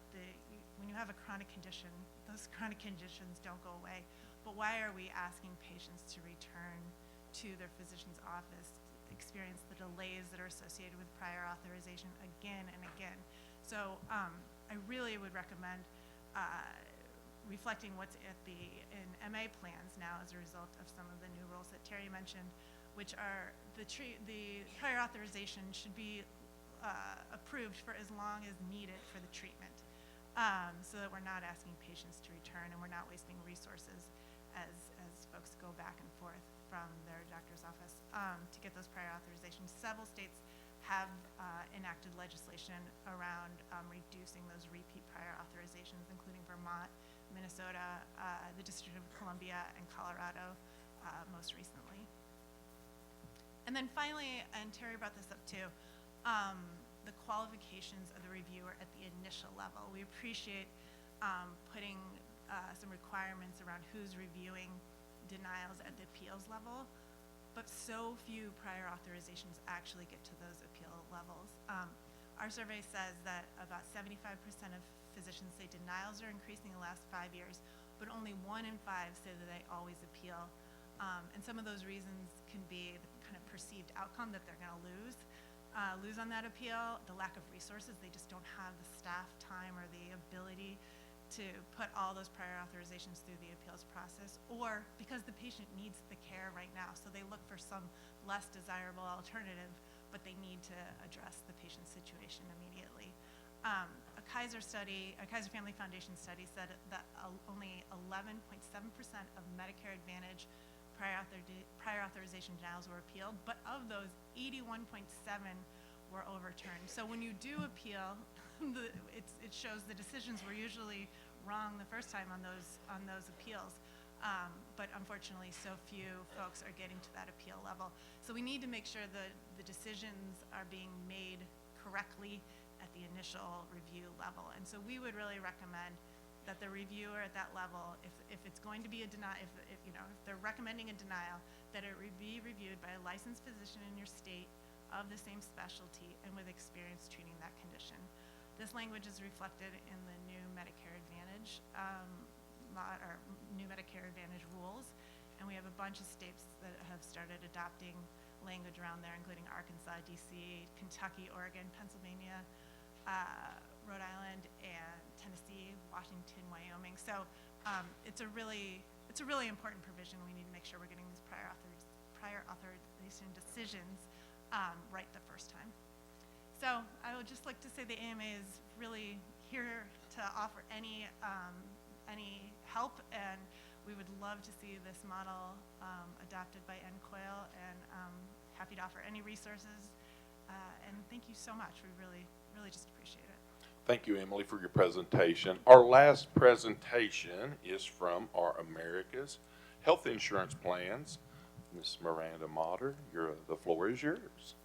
when you have a chronic condition, those chronic conditions don't go away. But why are we asking patients to return to their physician's office, experience the delays that are associated with prior authorization again and again? So I really would recommend reflecting what's in MA plans now as a result of some of the new rules that Terry mentioned, which are the prior authorization should be approved for as long as needed for the treatment, so that we're not asking patients to return and we're not wasting resources as folks go back and forth from their doctor's office to get those prior authorizations. Several states have enacted legislation around reducing those repeat prior authorizations, including Vermont, Minnesota, the District of Columbia, and Colorado most recently. And then finally, and Terry brought this up too, the qualifications of the reviewer at the initial level. We appreciate putting some requirements around who's reviewing denials at the appeals level, but so few prior authorizations actually get to those appeal levels. Our survey says that about 75% of physicians say denials are increasing in the last 5 years, but only 1 in 5 say that they always appeal. And some of those reasons can be the kind of perceived outcome that they're gonna lose on that appeal, the lack of resources. They just don't have the staff time or the ability to put all those prior authorizations through the appeals process, or because the patient needs the care right now. So they look for some less desirable alternative, but they need to address the patient's situation immediately. A Kaiser Family Foundation study said that only 11.7% of Medicare Advantage prior authorization denials were appealed, but of those, 81.7 were overturned. So when you do appeal, it shows the decisions were usually wrong the first time on those appeals. But unfortunately, so few folks are getting to that appeal level. So we need to make sure that the decisions are being made correctly at the initial review level. And so we would really recommend that the reviewer at that level, if it's going to be a denial, if they're recommending a denial, that it be reviewed by a licensed physician in your state of the same specialty and with experience treating that condition. This language is reflected in the new Medicare Advantage new Medicare Advantage rules, and we have a bunch of states that have started adopting language around there, including Arkansas, DC, Kentucky, Oregon, Pennsylvania, Rhode Island, and Tennessee, Washington, Wyoming. So it's a really important provision. We need to make sure we're getting these prior authorization decisions right the first time. So I would just like to say the AMA is really here to offer any help, and we would love to see this model adopted by NCOIL, and happy to offer any resources. And thank you so much. We really, really just appreciate it. Thank you, Emily, for your presentation. Our last presentation is from our America's Health Insurance Plans. Ms. Miranda Motter, the floor is yours.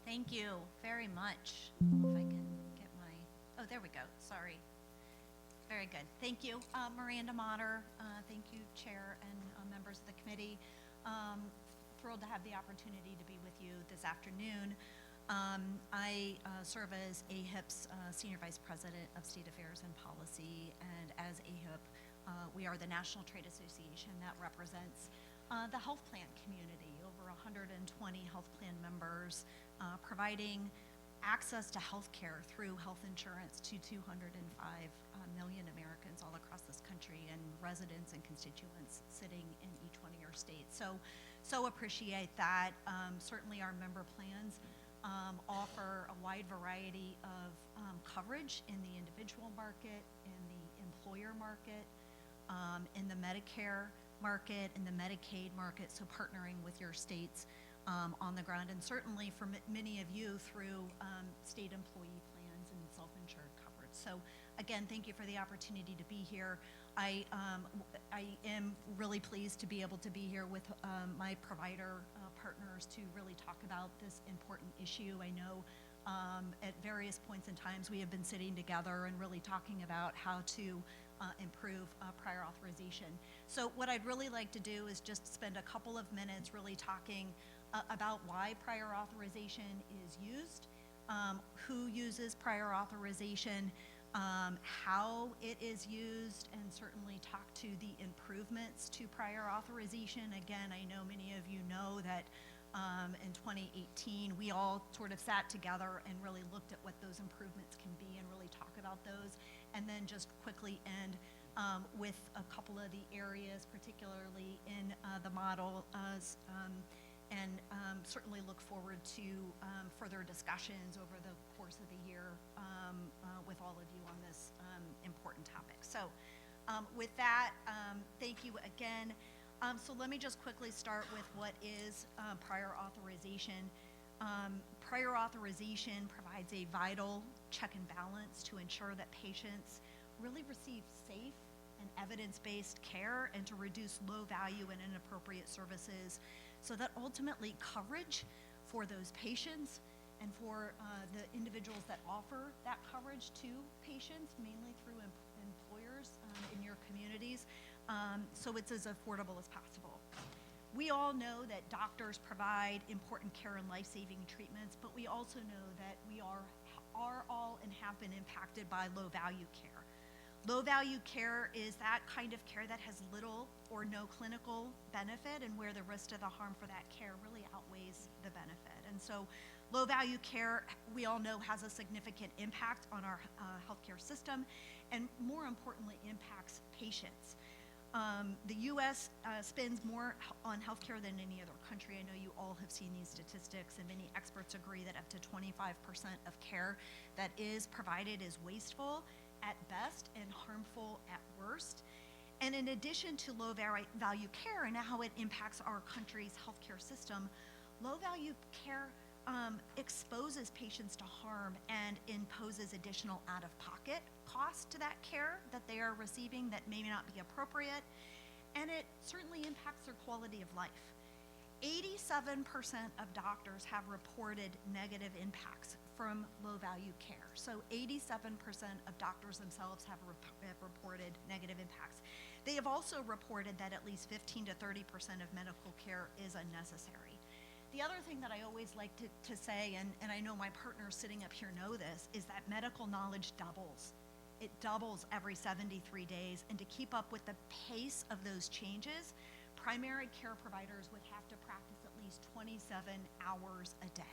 Thank you very much. If I can get my, oh, there we go, sorry. Very good, thank you. Miranda Motter, thank you, Chair and members of the committee. Thrilled to have the opportunity to be with you this afternoon. I serve as AHIP's Senior Vice President of State Affairs and Policy, and as AHIP, we are the National Trade Association that represents the health plan community, over 120 health plan members, providing access to health care through health insurance to 205 million Americans all across this country, and residents and constituents sitting in each one of your states. So appreciate that. Certainly our member plans offer a wide variety of coverage in the individual market, in the employer market, in the Medicare market, in the Medicaid market, so partnering with your states on the ground, and certainly for many of you through state employee plans and self-insured coverage. So again, thank you for the opportunity to be here. I am really pleased to be able to be here with my provider partners to really talk about this important issue. I know at various points in times we have been sitting together and really talking about how to improve prior authorization. So what I'd really like to do is just spend a couple of minutes really talking about why prior authorization is used, who uses prior authorization, how it is used, and certainly talk to the improvements to prior authorization. Again, I know many of you know that in 2018, we all sort of sat together and really looked at what those improvements can be and really talk about those, and then just quickly end with a couple of the areas, particularly in the model, and certainly look forward to further discussions over the course of the year with all of you on this important topic. So with that, thank you again. So let me just quickly start with what is prior authorization. Prior authorization provides a vital check and balance to ensure that patients really receive safe and evidence-based care, and to reduce low value and inappropriate services, so that ultimately coverage for those patients and for the individuals that offer that coverage to patients, mainly through employers in your communities, so it's as affordable as possible. We all know that doctors provide important care and life-saving treatments, but we also know that we are all and have been impacted by low-value care. Low-value care is that kind of care that has little or no clinical benefit, and where the risk to the harm for that care really outweighs the benefit. And so low-value care, we all know, has a significant impact on our healthcare system, and more importantly, impacts patients. The U.S. spends more on healthcare than any other country. I know you all have seen these statistics, and many experts agree that up to 25% of care that is provided is wasteful at best and harmful at worst. And in addition to low value care and how it impacts our country's healthcare system, low value care exposes patients to harm and imposes additional out-of-pocket costs to that care that they are receiving that may not be appropriate, and it certainly impacts their quality of life. 87% of doctors have reported negative impacts from low-value care. So 87% of doctors themselves have reported negative impacts. They have also reported that at least 15 to 30% of medical care is unnecessary. The other thing that I always like to say, and I know my partners sitting up here know this, is that medical knowledge doubles. It doubles every 73 days, and to keep up with the pace of those changes, primary care providers would have to practice at least 27 hours a day.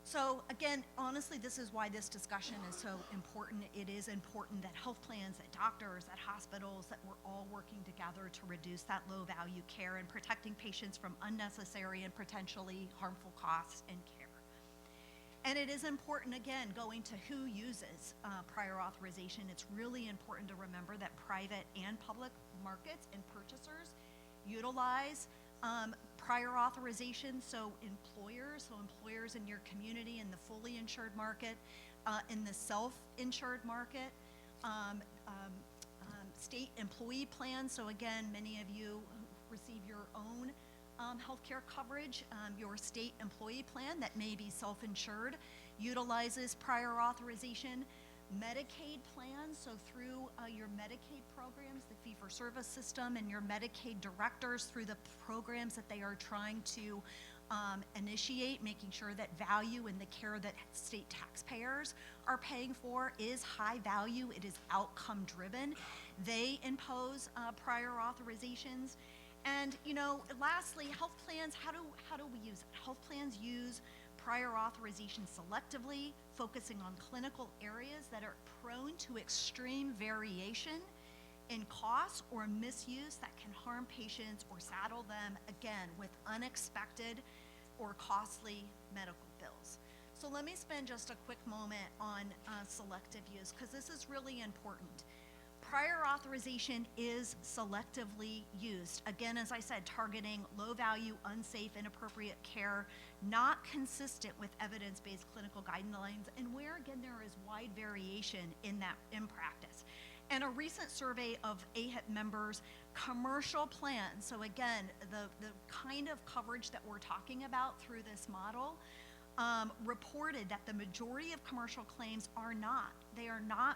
So again, honestly, this is why this discussion is so important. It is important that health plans, that doctors, that hospitals, that we're all working together to reduce that low value care and protecting patients from unnecessary and potentially harmful costs and care. And it is important, again, going to who uses prior authorization. It's really important to remember that private and public markets and purchasers utilize prior authorization. So employers in your community in the fully insured market, in the self-insured market, state employee plans. So again, many of you receive your own healthcare coverage. Your state employee plan that may be self-insured utilizes prior authorization. Medicaid plans, so through your Medicaid programs, the fee-for-service system, and your Medicaid directors through the programs that they are trying to initiate, making sure that value in the care that state taxpayers are paying for is high value, it is outcome driven. They impose prior authorizations. And, you know, lastly, health plans, how do we use it? Health plans use prior authorization selectively, focusing on clinical areas that are prone to extreme variation in costs or misuse that can harm patients or saddle them, again, with unexpected or costly medical bills. So let me spend just a quick moment on selective use, because this is really important. Prior authorization is selectively used. Again, as I said, targeting low value, unsafe, inappropriate care, not consistent with evidence-based clinical guidelines, and where, again, there is wide variation in practice. And a recent survey of AHIP members, commercial plans, so again, the kind of coverage that we're talking about through this model, reported that the majority of commercial claims are not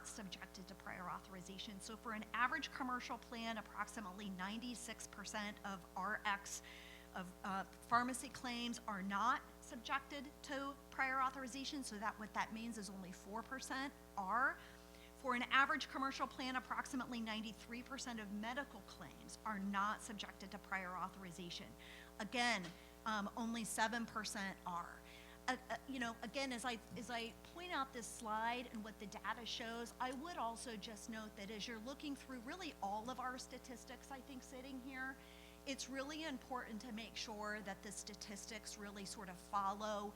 subjected to prior authorization. So for an average commercial plan, approximately 96% of RX of pharmacy claims are not subjected to prior authorization. So what that means is only 4% are. For an average commercial plan, approximately 93% of medical claims are not subjected to prior authorization. Again, only 7% are. You know, again, as I point out this slide and what the data shows, I would also just note that as you're looking through really all of our statistics, I think, sitting here, it's really important to make sure that the statistics really sort of follow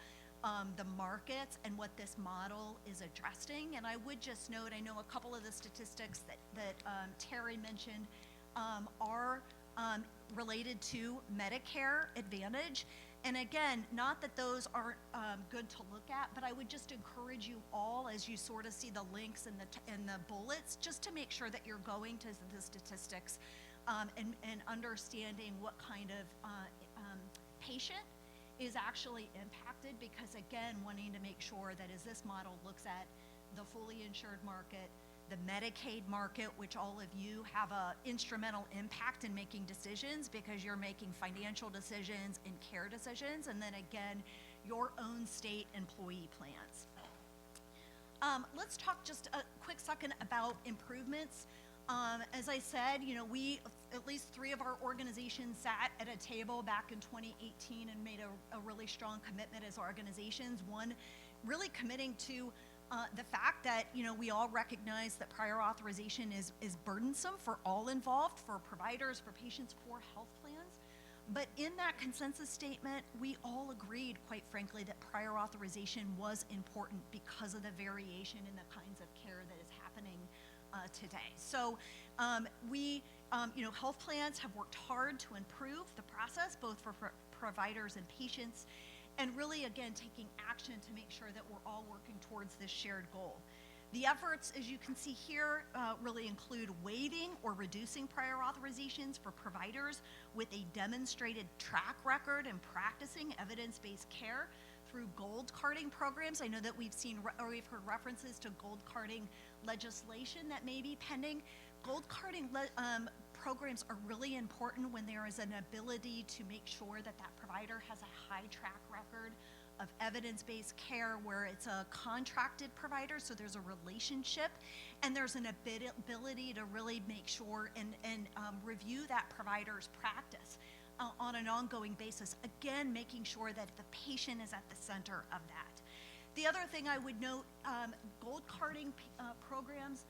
the markets and what this model is addressing. And I would just note, I know a couple of the statistics that Terry mentioned are related to Medicare Advantage. And again, not that those aren't good to look at, but I would just encourage you all, as you sort of see the links and the bullets, just to make sure that you're going to the statistics and understanding what kind of patient is actually impacted, because again, wanting to make sure that as this model looks at the fully insured market, the Medicaid market, which all of you have a instrumental impact in making decisions because you're making financial decisions and care decisions, and then again, your own state employee plans. Let's talk just a quick second about improvements. As I said, you know, at least 3 of our organizations sat at a table back in 2018 and made a really strong commitment as organizations. One, really committing to the fact that, you know, we all recognize that prior authorization is burdensome for all involved, for providers, for patients, for health plans. But in that consensus statement, we all agreed, quite frankly, that prior authorization was important because of the variation in the kinds of care that is happening today. So you know, health plans have worked hard to improve the process, both for providers and patients, and really, again, taking action to make sure that we're all working towards this shared goal. The efforts, as you can see here, really include waiving or reducing prior authorizations for providers with a demonstrated track record in practicing evidence-based care through gold carding programs. I know that we've heard references to gold carding legislation that may be pending. Gold carding programs are really important when there is an ability to make sure that that provider has a high track record of evidence-based care, where it's a contracted provider, so there's a relationship, and there's an ability to really make sure and review that provider's practice on an ongoing basis, again, making sure that the patient is at the center of that. The other thing I would note, gold carding programs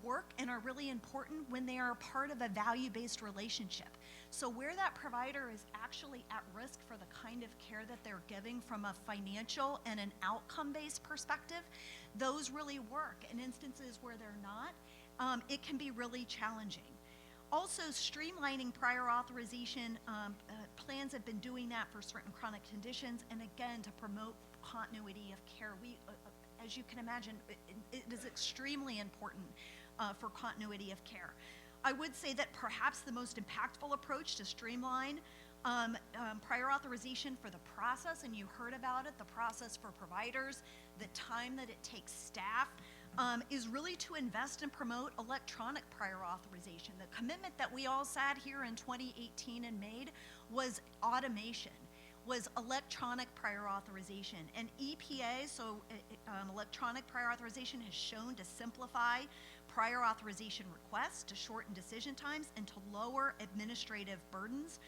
work and are really important when they are part of a value-based relationship. So where that provider is actually at risk for the kind of care that they're giving from a financial and an outcome-based perspective, those really work. In instances where they're not, it can be really challenging. Also, streamlining prior authorization, plans have been doing that for certain chronic conditions, and again, to promote continuity of care. As you can imagine, it is extremely important for continuity of care. I would say that perhaps the most impactful approach to streamline prior authorization for the process, and you heard about it, the process for providers, the time that it takes staff, is really to invest and promote electronic prior authorization. The commitment that we all sat here in 2018 and made was automation, was electronic prior authorization. And EPA, electronic prior authorization, has shown to simplify prior authorization requests, to shorten decision times, and to lower administrative burdens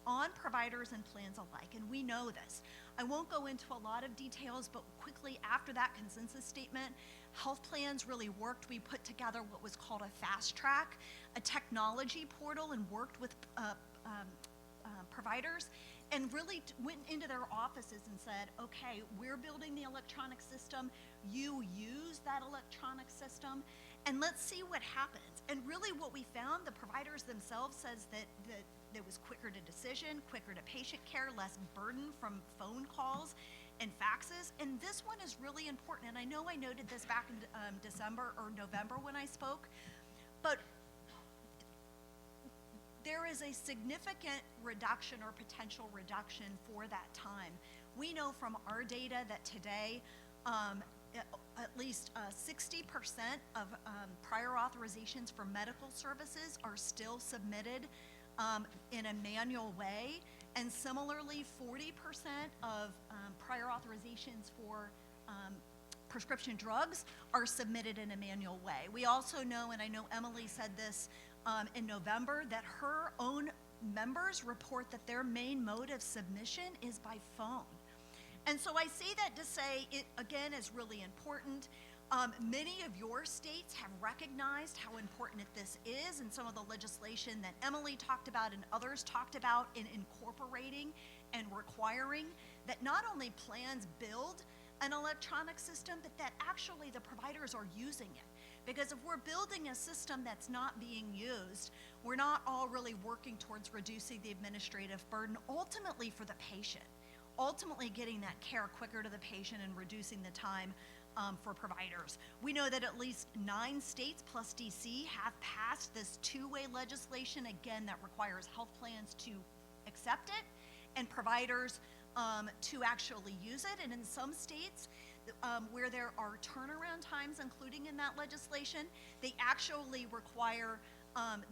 on providers and plans alike, and we know this. I won't go into a lot of details, but quickly after that consensus statement, health plans really worked. We put together what was called a fast track, a technology portal, and worked with providers, and really went into their offices and said, okay, we're building the electronic system, you use that electronic system, and let's see what happens. And really what we found, the providers themselves says that it was quicker to decision, quicker to patient care, less burden from phone calls and faxes. And this one is really important. And I know I noted this back in December or November when I spoke, but there is a significant reduction or potential reduction for that time. We know from our data that today, at least 60% of prior authorizations for medical services are still submitted in a manual way, and similarly 40% of prior authorizations for prescription drugs are submitted in a manual way. We also know, and I know Emily said this in November, that her own members report that their main mode of submission is by phone. And so I say that to say it, again, is really important. Many of your states have recognized how important this is, and some of the legislation that Emily talked about and others talked about in incorporating and requiring that not only plans build an electronic system, but that actually the providers are using it. Because if we're building a system that's not being used, we're not all really working towards reducing the administrative burden, ultimately for the patient, ultimately getting that care quicker to the patient and reducing the time for providers. We know that at least 9 states plus DC have passed this two-way legislation, again, that requires health plans to accept it and providers to actually use it. And in some states where there are turnaround times including in that legislation, they actually require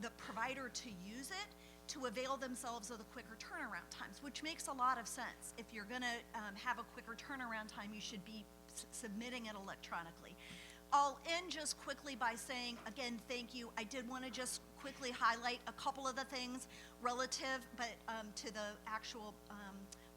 the provider to use it to avail themselves of the quicker turnaround times, which makes a lot of sense. If you're gonna have a quicker turnaround time, you should be submitting it electronically. I'll end just quickly by saying, again, thank you. I did want to just quickly highlight a couple of the things relative to the actual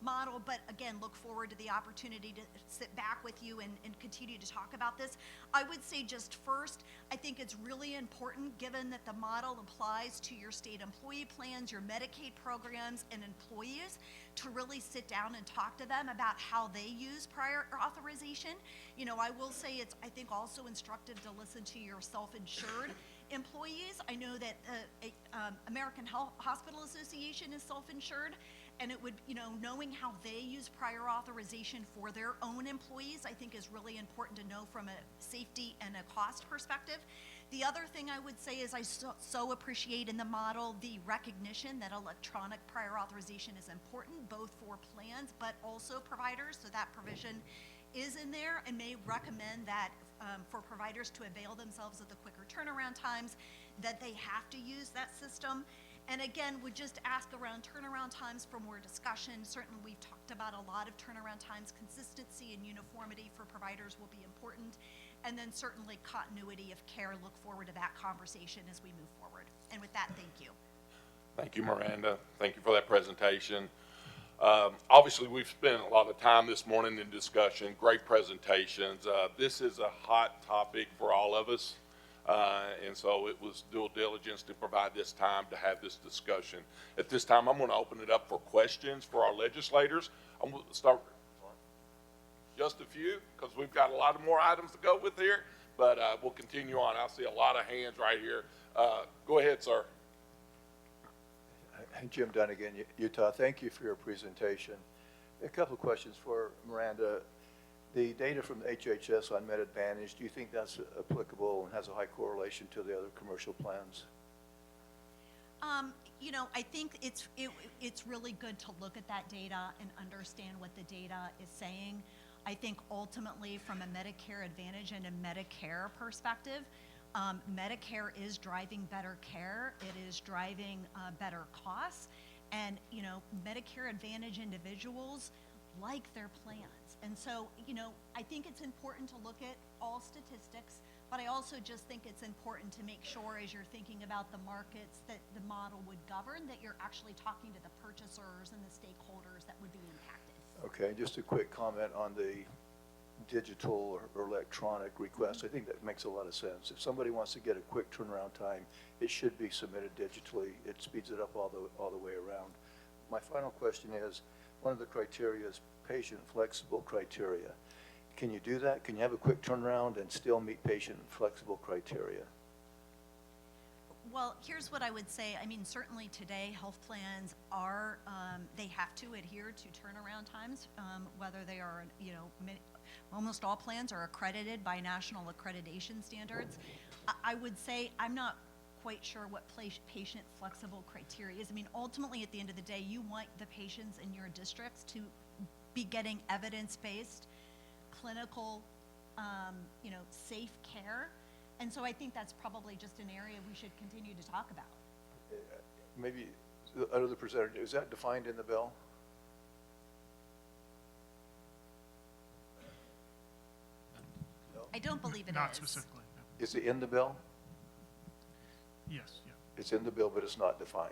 model, but again, look forward to the opportunity to sit back with you and continue to talk about this. I would say just first, I think it's really important, given that the model applies to your state employee plans, your Medicaid programs, and employees, to really sit down and talk to them about how they use prior authorization. You know, I will say it's, I think, also instructive to listen to your self-insured employees. I know that American Hospital Association is self-insured, and it would, you know, knowing how they use prior authorization for their own employees, I think is really important to know from a safety and a cost perspective. The other thing I would say is I so appreciate in the model the recognition that electronic prior authorization is important, both for plans but also providers, so that provision is in there, and may recommend that for providers to avail themselves of the quicker turnaround times, that they have to use that system. And again, would just ask around turnaround times for more discussion. Certainly we've talked about a lot of turnaround times. Consistency and uniformity for providers will be important. And then certainly continuity of care. Look forward to that conversation as we move forward. And with that, thank you. Thank you, Miranda. Thank you for that presentation. Obviously, we've spent a lot of time this morning in discussion, great presentations. This is a hot topic for all of us. And so it was due diligence to provide this time to have this discussion. At this time, I'm going to open it up for questions for our legislators. I'm going to start, just a few, because we've got a lot of more items to go with here, but we'll continue on. I see a lot of hands right here. Go ahead, sir. Jim Dunnigan, Utah. Thank you for your presentation. A couple of questions for Miranda. The data from the HHS on Med Advantage, do you think that's applicable and has a high correlation to the other commercial plans? You know, I think it's really good to look at that data and understand what the data is saying. I think ultimately from a Medicare Advantage and a Medicare perspective, Medicare is driving better care. It is driving better costs. And, you know, Medicare Advantage individuals like their plans. And so, you know, I think it's important to look at all statistics, but I also just think it's important to make sure as you're thinking about the markets that the model would govern, that you're actually talking to the purchasers and the stakeholders that would be impacted. Okay, just a quick comment on the digital or electronic request. I think that makes a lot of sense. If somebody wants to get a quick turnaround time, it should be submitted digitally. It speeds it up all the way around. My final question is, one of the criteria is patient flexible criteria. Can you do that? Can you have a quick turnaround and still meet patient flexible criteria? Well, here's what I would say. I mean, certainly today, health plans are, they have to adhere to turnaround times, whether they are, you know, almost all plans are accredited by national accreditation standards. I would say I'm not quite sure what patient flexible criteria is. I mean, ultimately, at the end of the day, you want the patients in your districts to be getting evidence-based, clinical, you know, safe care. And so I think that's probably just an area we should continue to talk about. Maybe, out of the presenter, is that defined in the bill? I don't believe it is. Not specifically, no. Is it in the bill? Yes, yeah. It's in the bill, but it's not defined.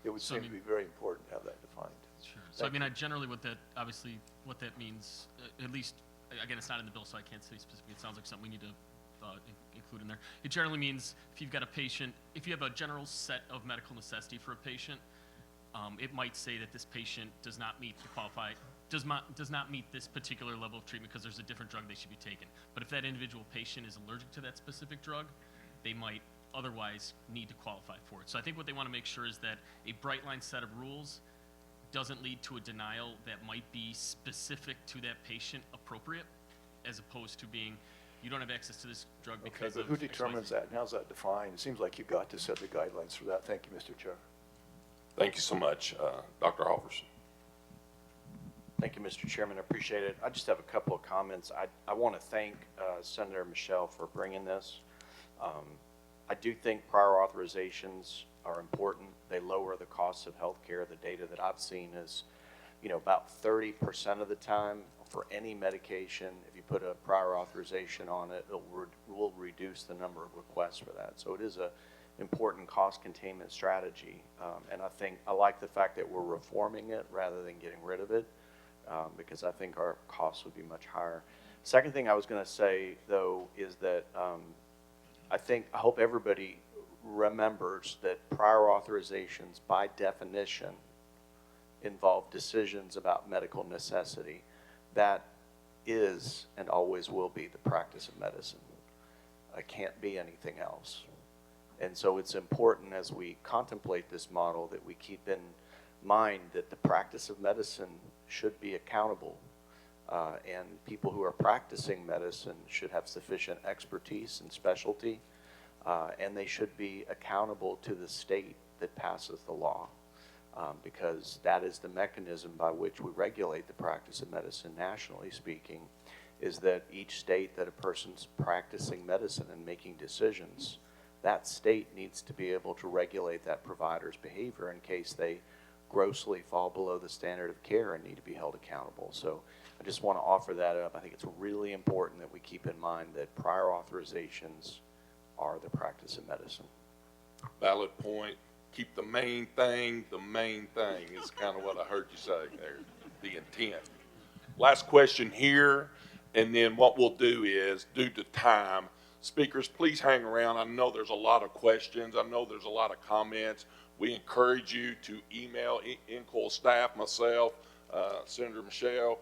It would So, I seem to mean- be very important to have that defined. Sure. So I mean, I generally what that, obviously, what that means, at least, again, it's not in the bill, so I can't say specifically. It sounds like something we need to include in there. It generally means if you've got a patient, if you have a general set of medical necessity for a patient, it might say that this patient does not meet the qualified, does not meet this particular level of treatment because there's a different drug they should be taking. But if that individual patient is allergic to that specific drug, they might otherwise need to qualify for it. So I think what they want to make sure is that a bright line set of rules doesn't lead to a denial that might be specific to that patient appropriate, as opposed to being, you don't have access to this drug Okay, because but of who XYZ. determines that, and how's that defined? It seems like you've got to set the guidelines for that. Thank you, Mr. Chair. Thank you so much, Dr. Halverson. Thank you, Mr. Chairman. I appreciate it. I just have a couple of comments. I want to thank Senator Michelle for bringing this. I do think prior authorizations are important. They lower the cost of health care. The data that I've seen is, you know, about 30% of the time for any medication, if you put a prior authorization on it, it will reduce the number of requests for that. So it is a important cost containment strategy. And I think I like the fact that we're reforming it rather than getting rid of it, because I think our costs would be much higher. Second thing I was going to say, though, is that I hope everybody remembers that prior authorizations, by definition, involve decisions about medical necessity. That is and always will be the practice of medicine. It can't be anything else. And so it's important as we contemplate this model that we keep in mind that the practice of medicine should be accountable. And people who are practicing medicine should have sufficient expertise and specialty, and they should be accountable to the state that passes the law, because that is the mechanism by which we regulate the practice of medicine, nationally speaking, is that each state that a person's practicing medicine and making decisions, that state needs to be able to regulate that provider's behavior in case they grossly fall below the standard of care and need to be held accountable. So I just want to offer that up. I think it's really important that we keep in mind that prior authorizations are the practice of medicine. Valid point. Keep the main thing is kind of what I heard you say there, the intent. Last question here, and then what we'll do is, due to time, speakers, please hang around. I know there's a lot of questions. I know there's a lot of comments. We encourage you to email INCOL staff, myself, Senator Michelle,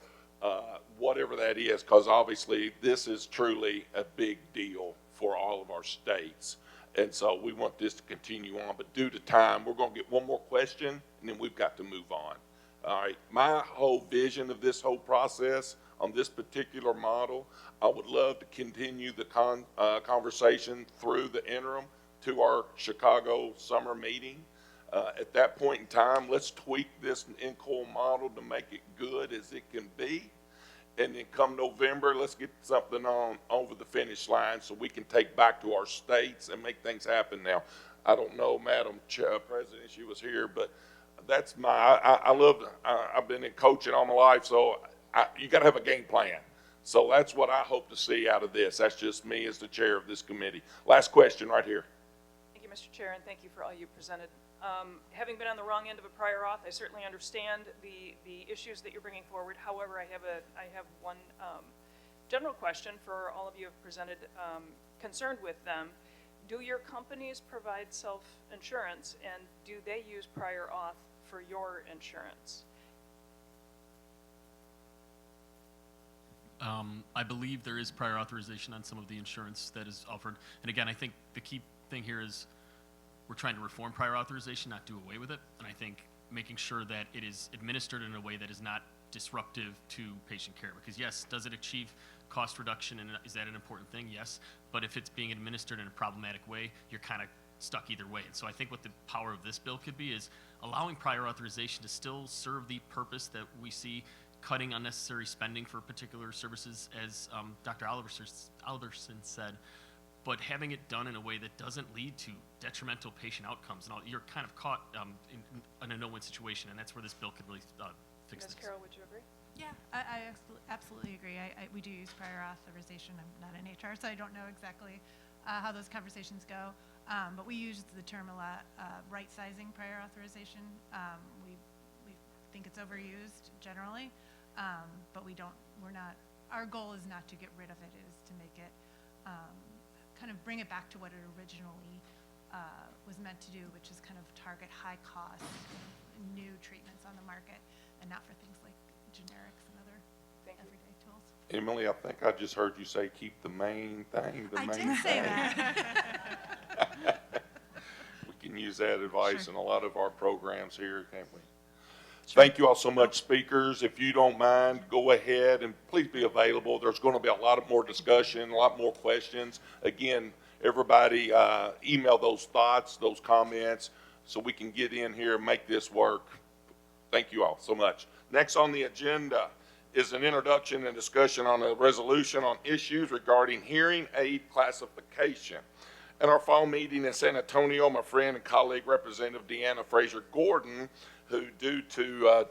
whatever that is, because obviously this is truly a big deal for all of our states. And so we want this to continue on, but due to time, we're going to get one more question and then we've got to move on. All right, my whole vision of this whole process on this particular model, I would love to continue the conversation through the interim to our Chicago summer meeting. At that point in time, let's tweak this INCOL model to make it good as it can be. And then come November, let's get something on over the finish line so we can take back to our states and make things happen. Now, I don't know, Madam President, she was here, but that's I've been in coaching all my life, so you got to have a game plan. So that's what I hope to see out of this. That's just me as the chair of this committee. Last question right here. Thank you, Mr. Chair, and thank you for all you presented. Having been on the wrong end of a prior auth, I certainly understand the issues that you're bringing forward. However, I have one general question for all of you who have presented concerned with them. Do your companies provide self-insurance, and do they use prior auth for your insurance? I believe there is prior authorization on some of the insurance that is offered. And again, I think the key thing here is we're trying to reform prior authorization, not do away with it. And I think making sure that it is administered in a way that is not disruptive to patient care. Because yes, does it achieve cost reduction, and is that an important thing? Yes. But if it's being administered in a problematic way, you're kind of stuck either way. And so I think what the power of this bill could be is allowing prior authorization to still serve the purpose that we see, cutting unnecessary spending for particular services, as Dr. Alderson said, but having it done in a way that doesn't lead to detrimental patient outcomes. And you're kind of caught in a no-win situation, and that's where this bill could really fix Ms. things. Carroll, would you agree? Yeah, I absolutely agree. We do use prior authorization. I'm not in HR, so I don't know exactly how those conversations go. But we use the term a lot, right-sizing prior authorization. We think it's overused generally, but our goal is not to get rid of it, it is to make it, kind of bring it back to what it originally was meant to do, which is kind of target high-cost new treatments on the market, and not for things like generics and other everyday tools. Emily, I think I just heard you say keep the main thing the I main did say thing. that. We can use that advice Sure. in a lot of our programs here, can't we? Thank you all so much, speakers. If you don't mind, go ahead and please be available. There's going to be a lot of more discussion, a lot more questions. Again, everybody email those thoughts, those comments, so we can get in here and make this work. Thank you all so much. Next on the agenda is an introduction and discussion on a resolution on issues regarding hearing aid classification. At our fall meeting in San Antonio, my friend and colleague, Representative Deanna Fraser Gordon, who due to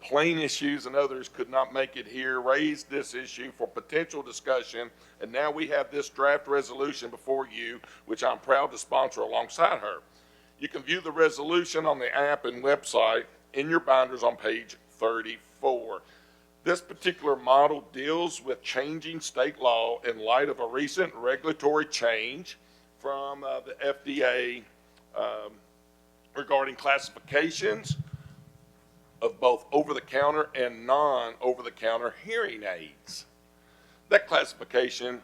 plane issues and others could not make it here, raised this issue for potential discussion. And now we have this draft resolution before you, which I'm proud to sponsor alongside her. You can view the resolution on the app and website in your binders on page 34. This particular model deals with changing state law in light of a recent regulatory change from the FDA regarding classifications of both over-the-counter and non-over-the-counter hearing aids. That classification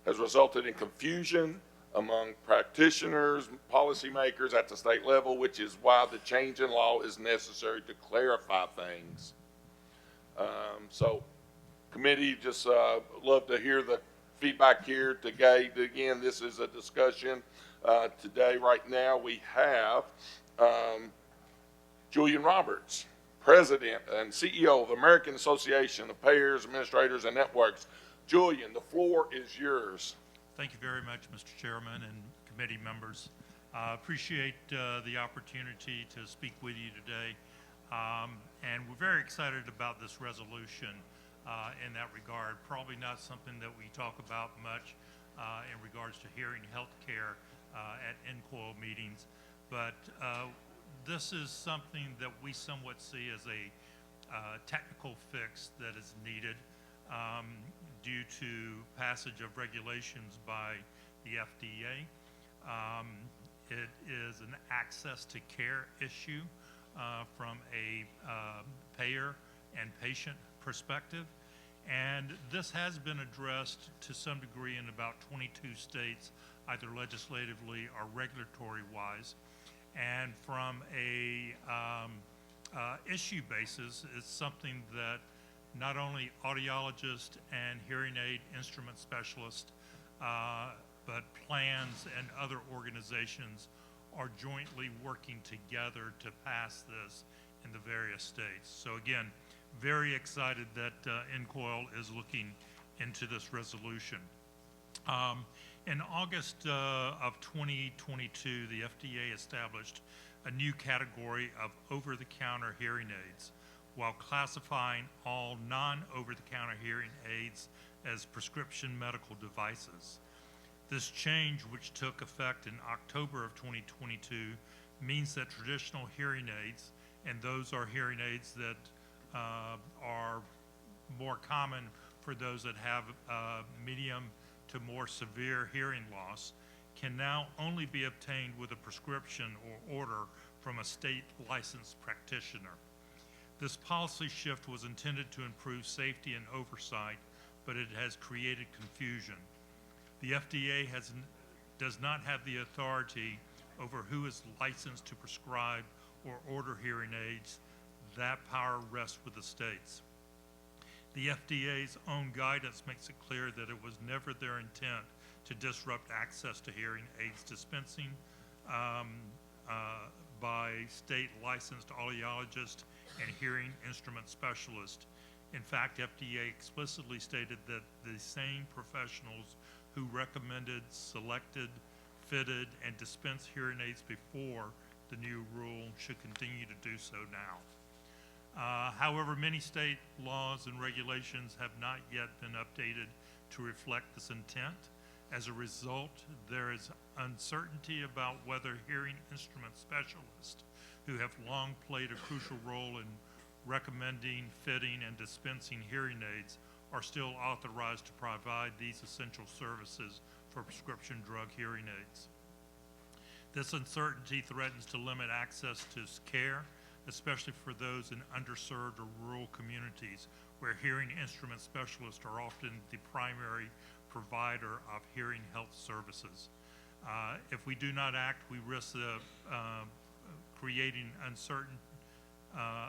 has resulted in confusion among practitioners, policymakers at the state level, which is why the change in law is necessary to clarify things. So, committee, just love to hear the feedback here today. Again, this is a discussion today. Right now, we have Julian Roberts, President and CEO of American Association of Payers, Administrators, and Networks. Julian, the floor is yours. Thank you very much, Mr. Chairman and committee members. Appreciate the opportunity to speak with you today. And we're very excited about this resolution in that regard. Probably not something that we talk about much in regards to hearing health care at INCOL meetings. But this is something that we somewhat see as a technical fix that is needed due to passage of regulations by the FDA. It is an access to care issue from a payer and patient perspective. And this has been addressed to some degree in about 22 states, either legislatively or regulatory-wise. And from a issue basis, it's something that not only audiologists and hearing aid instrument specialists, but plans and other organizations are jointly working together to pass this in the various states. So again, very excited that NCOIL is looking into this resolution. In August of 2022, the FDA established a new category of over-the-counter hearing aids while classifying all non-over-the-counter hearing aids as prescription medical devices. This change, which took effect in October of 2022, means that traditional hearing aids, and those are hearing aids that are more common for those that have medium to more severe hearing loss, can now only be obtained with a prescription or order from a state licensed practitioner. This policy shift was intended to improve safety and oversight, but it has created confusion. The FDA does not have the authority over who is licensed to prescribe or order hearing aids. That power rests with the states. The FDA's own guidance makes it clear that it was never their intent to disrupt access to hearing aids dispensing by state licensed audiologists and hearing instrument specialists. In fact, FDA explicitly stated that the same professionals who recommended, selected, fitted, and dispensed hearing aids before the new rule should continue to do so now. However, many state laws and regulations have not yet been updated to reflect this intent. As a result, there is uncertainty about whether hearing instrument specialists who have long played a crucial role in recommending, fitting, and dispensing hearing aids are still authorized to provide these essential services for prescription drug hearing aids. This uncertainty threatens to limit access to care, especially for those in underserved or rural communities where hearing instrument specialists are often the primary provider of hearing health services. If we do not act, we risk creating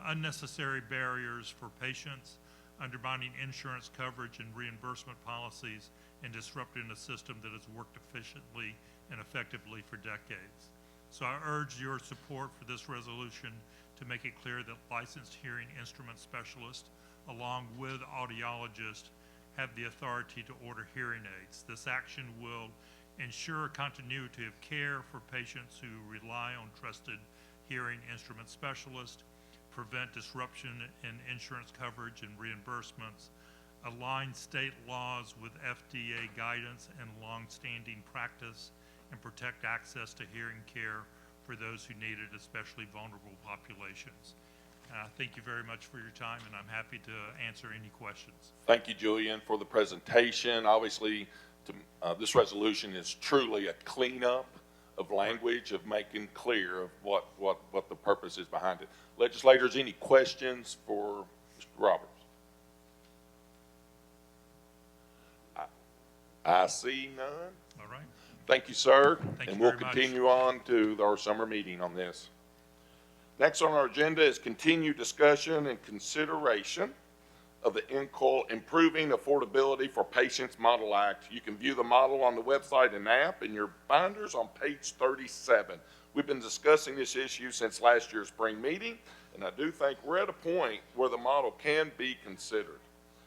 unnecessary barriers for patients, undermining insurance coverage and reimbursement policies, and disrupting a system that has worked efficiently and effectively for decades. So I urge your support for this resolution to make it clear that licensed hearing instrument specialists, along with audiologists, have the authority to order hearing aids. This action will ensure continuity of care for patients who rely on trusted hearing instrument specialists, prevent disruption in insurance coverage and reimbursements, align state laws with FDA guidance and long-standing practice, and protect access to hearing care for those who need it, especially vulnerable populations. Thank you very much for your time, and I'm happy to answer any questions. Thank you, Julian, for the presentation. Obviously, this resolution is truly a cleanup of language, of making clear of what the purpose is behind it. Legislators, any questions for Mr. Roberts? I see none. All right. Thank you, sir. Thank And you we'll very much. continue on to our summer meeting on this. Next on our agenda is continued discussion and consideration of the NCOIL Improving Affordability for Patients Model Act. You can view the model on the website and app in your binders on page 37. We've been discussing this issue since last year's spring meeting, and I do think we're at a point where the model can be considered.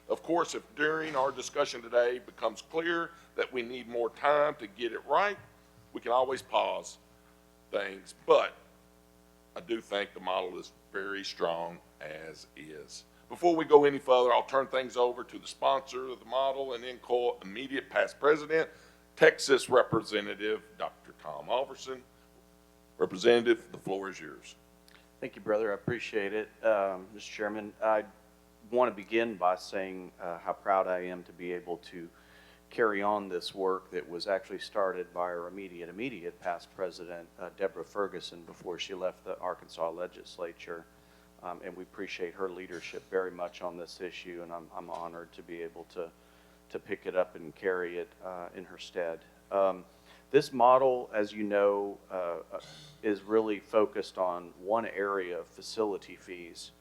Of course, if during our discussion today it becomes clear that we need more time to get it right, we can always pause things. But I do think the model is very strong as is. Before we go any further, I'll turn things over to the sponsor of the model and NCOIL immediate past president, Texas Representative Dr. Tom Alverson. Representative, the floor is yours. Thank you, brother. I appreciate it. Mr. Chairman, I want to begin by saying how proud I am to be able to carry on this work that was actually started by our immediate past president, Deborah Ferguson, before she left the Arkansas legislature. And we appreciate her leadership very much on this issue, and I'm honored to be able to pick it up and carry it in her stead. This model, as you know, is really focused on one area of facility fees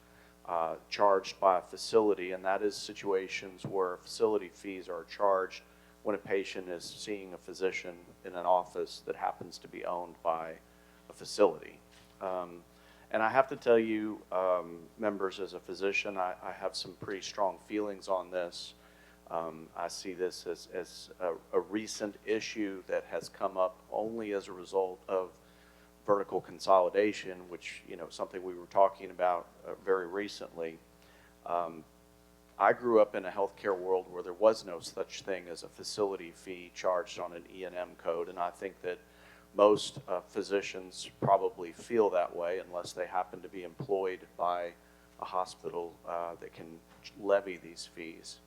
charged by a facility, and that is situations where facility fees are charged when a patient is seeing a physician in an office that happens to be owned by a facility. And I have to tell you, members, as a physician, I have some pretty strong feelings on this. I see this as a recent issue that has come up only as a result of vertical consolidation, which, you know, something we were talking about very recently. I grew up in a healthcare world where there was no such thing as a facility fee charged on an E&M code, and I think that most physicians probably feel that way unless they happen to be employed by a hospital that can levy these fees.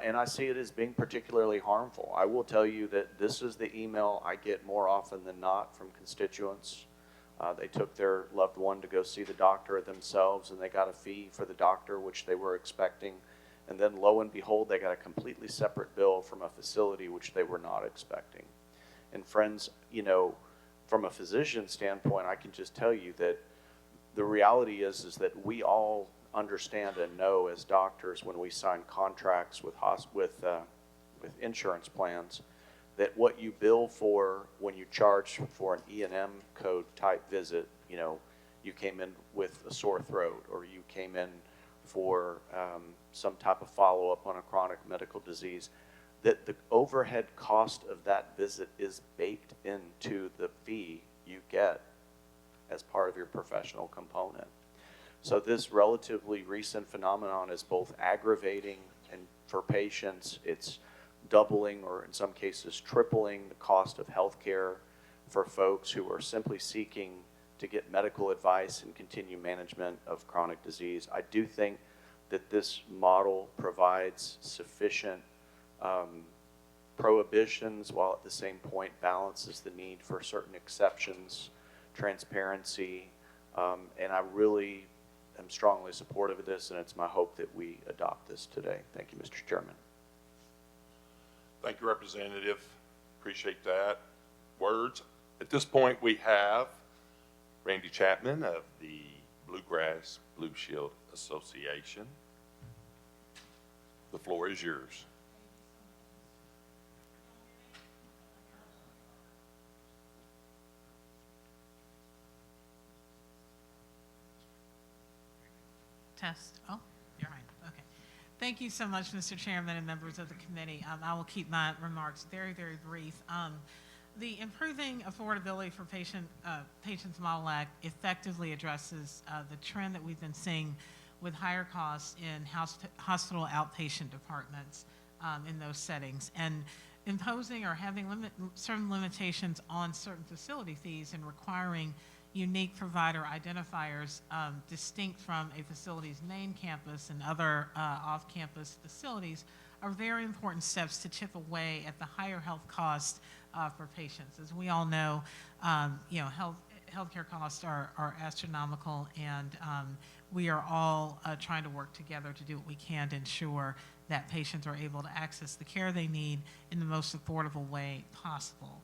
And I see it as being particularly harmful. I will tell you that this is the email I get more often than not from constituents. They took their loved one to go see the doctor themselves, and they got a fee for the doctor, which they were expecting. And then lo and behold, they got a completely separate bill from a facility which they were not expecting. And friends, you know, from a physician standpoint, I can just tell you that the reality is that we all understand and know as doctors when we sign contracts with insurance plans that what you bill for when you charge for an E&M code type visit, you know, you came in with a sore throat or you came in for some type of follow-up on a chronic medical disease, that the overhead cost of that visit is baked into the fee you get as part of your professional component. So this relatively recent phenomenon is both aggravating, and for patients, it's doubling or in some cases tripling the cost of health care for folks who are simply seeking to get medical advice and continue management of chronic disease. I do think that this model provides sufficient prohibitions while at the same point balances the need for certain exceptions, transparency, and I really am strongly supportive of this, and it's my hope that we adopt this today. Thank you, Mr. Chairman. Thank you, Representative. Appreciate that. Words. At this point, we have Randy Chapman of the Bluegrass Blue Shield Association. The floor is yours. Test. Oh, you're right. Okay. Thank you so much, Mr. Chairman and members of the committee. I will keep my remarks very, very brief. The Improving Affordability for Patients Model Act effectively addresses the trend that we've been seeing with higher costs in hospital outpatient departments in those settings, and imposing or having certain limitations on certain facility fees and requiring unique provider identifiers distinct from a facility's main campus and other off-campus facilities are very important steps to chip away at the higher health costs for patients. As we all know, you know, healthcare costs are astronomical, and we are all trying to work together to do what we can to ensure that patients are able to access the care they need in the most affordable way possible.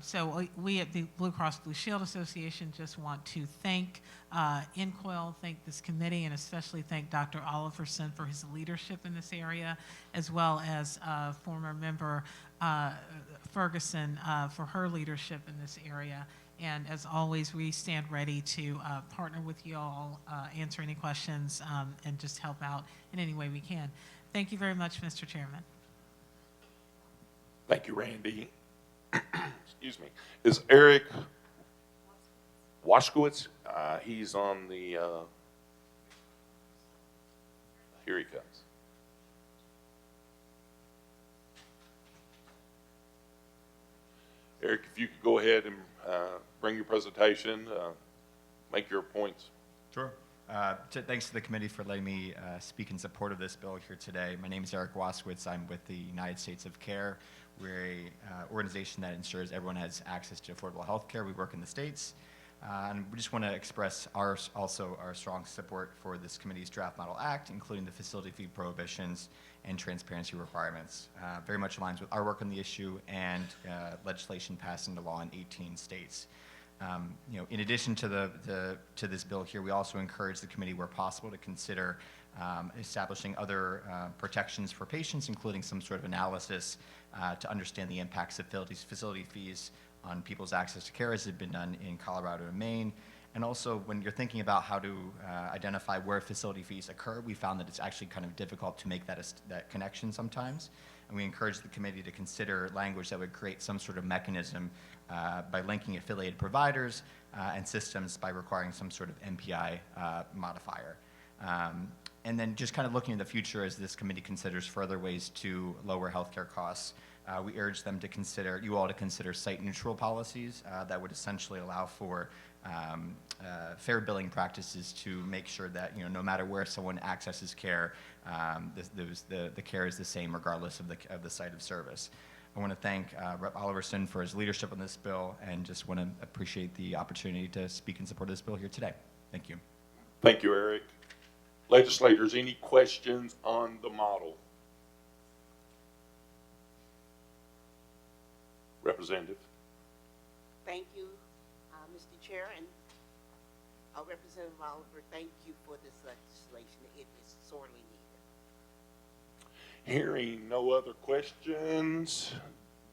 So we at the Blue Cross Blue Shield Association just want to thank INCOIL, thank this committee, and especially thank Dr. Oliverson for his leadership in this area, as well as former member Ferguson for her leadership in this area. And as always, we stand ready to partner with you all, answer any questions, and just help out in any way we can. Thank you very much, Mr. Chairman. Thank you, Randy. Excuse me. Is Eric Washkowitz? He's on the, here he comes. Eric, if you could go ahead and bring your presentation, make your points. Sure. Thanks to the committee for letting me speak in support of this bill here today. My name is Eric Waskowitz. I'm with the United States of Care. We're a organization that ensures everyone has access to affordable health care. We work in the States. And we just want to express also our strong support for this committee's Draft Model Act, including the facility fee prohibitions and transparency requirements. Very much aligns with our work on the issue and legislation passed into law in 18 states. In addition to to this bill here, we also encourage the committee, where possible, to consider establishing other protections for patients, including some sort of analysis to understand the impacts of facility fees on people's access to care, as has been done in Colorado and Maine. And also, when you're thinking about how to identify where facility fees occur, we found that it's actually kind of difficult to make that connection sometimes. And we encourage the committee to consider language that would create some sort of mechanism by linking affiliated providers and systems by requiring some sort of MPI modifier. And then just kind of looking in the future as this committee considers further ways to lower healthcare costs, we urge them to consider, you all to consider site-neutral policies that would essentially allow for fair billing practices to make sure that, no matter where someone accesses care, the care is the same regardless of the site of service. I want to thank Rep. Oliverson for his leadership on this bill, and just want to appreciate the opportunity to speak in support of this bill here today. Thank you. Thank you, Eric. Legislators, any questions on the model? Representative. Thank you, Mr. Chair, and Representative Oliver, thank you for this legislation. It is sorely needed. Hearing no other questions,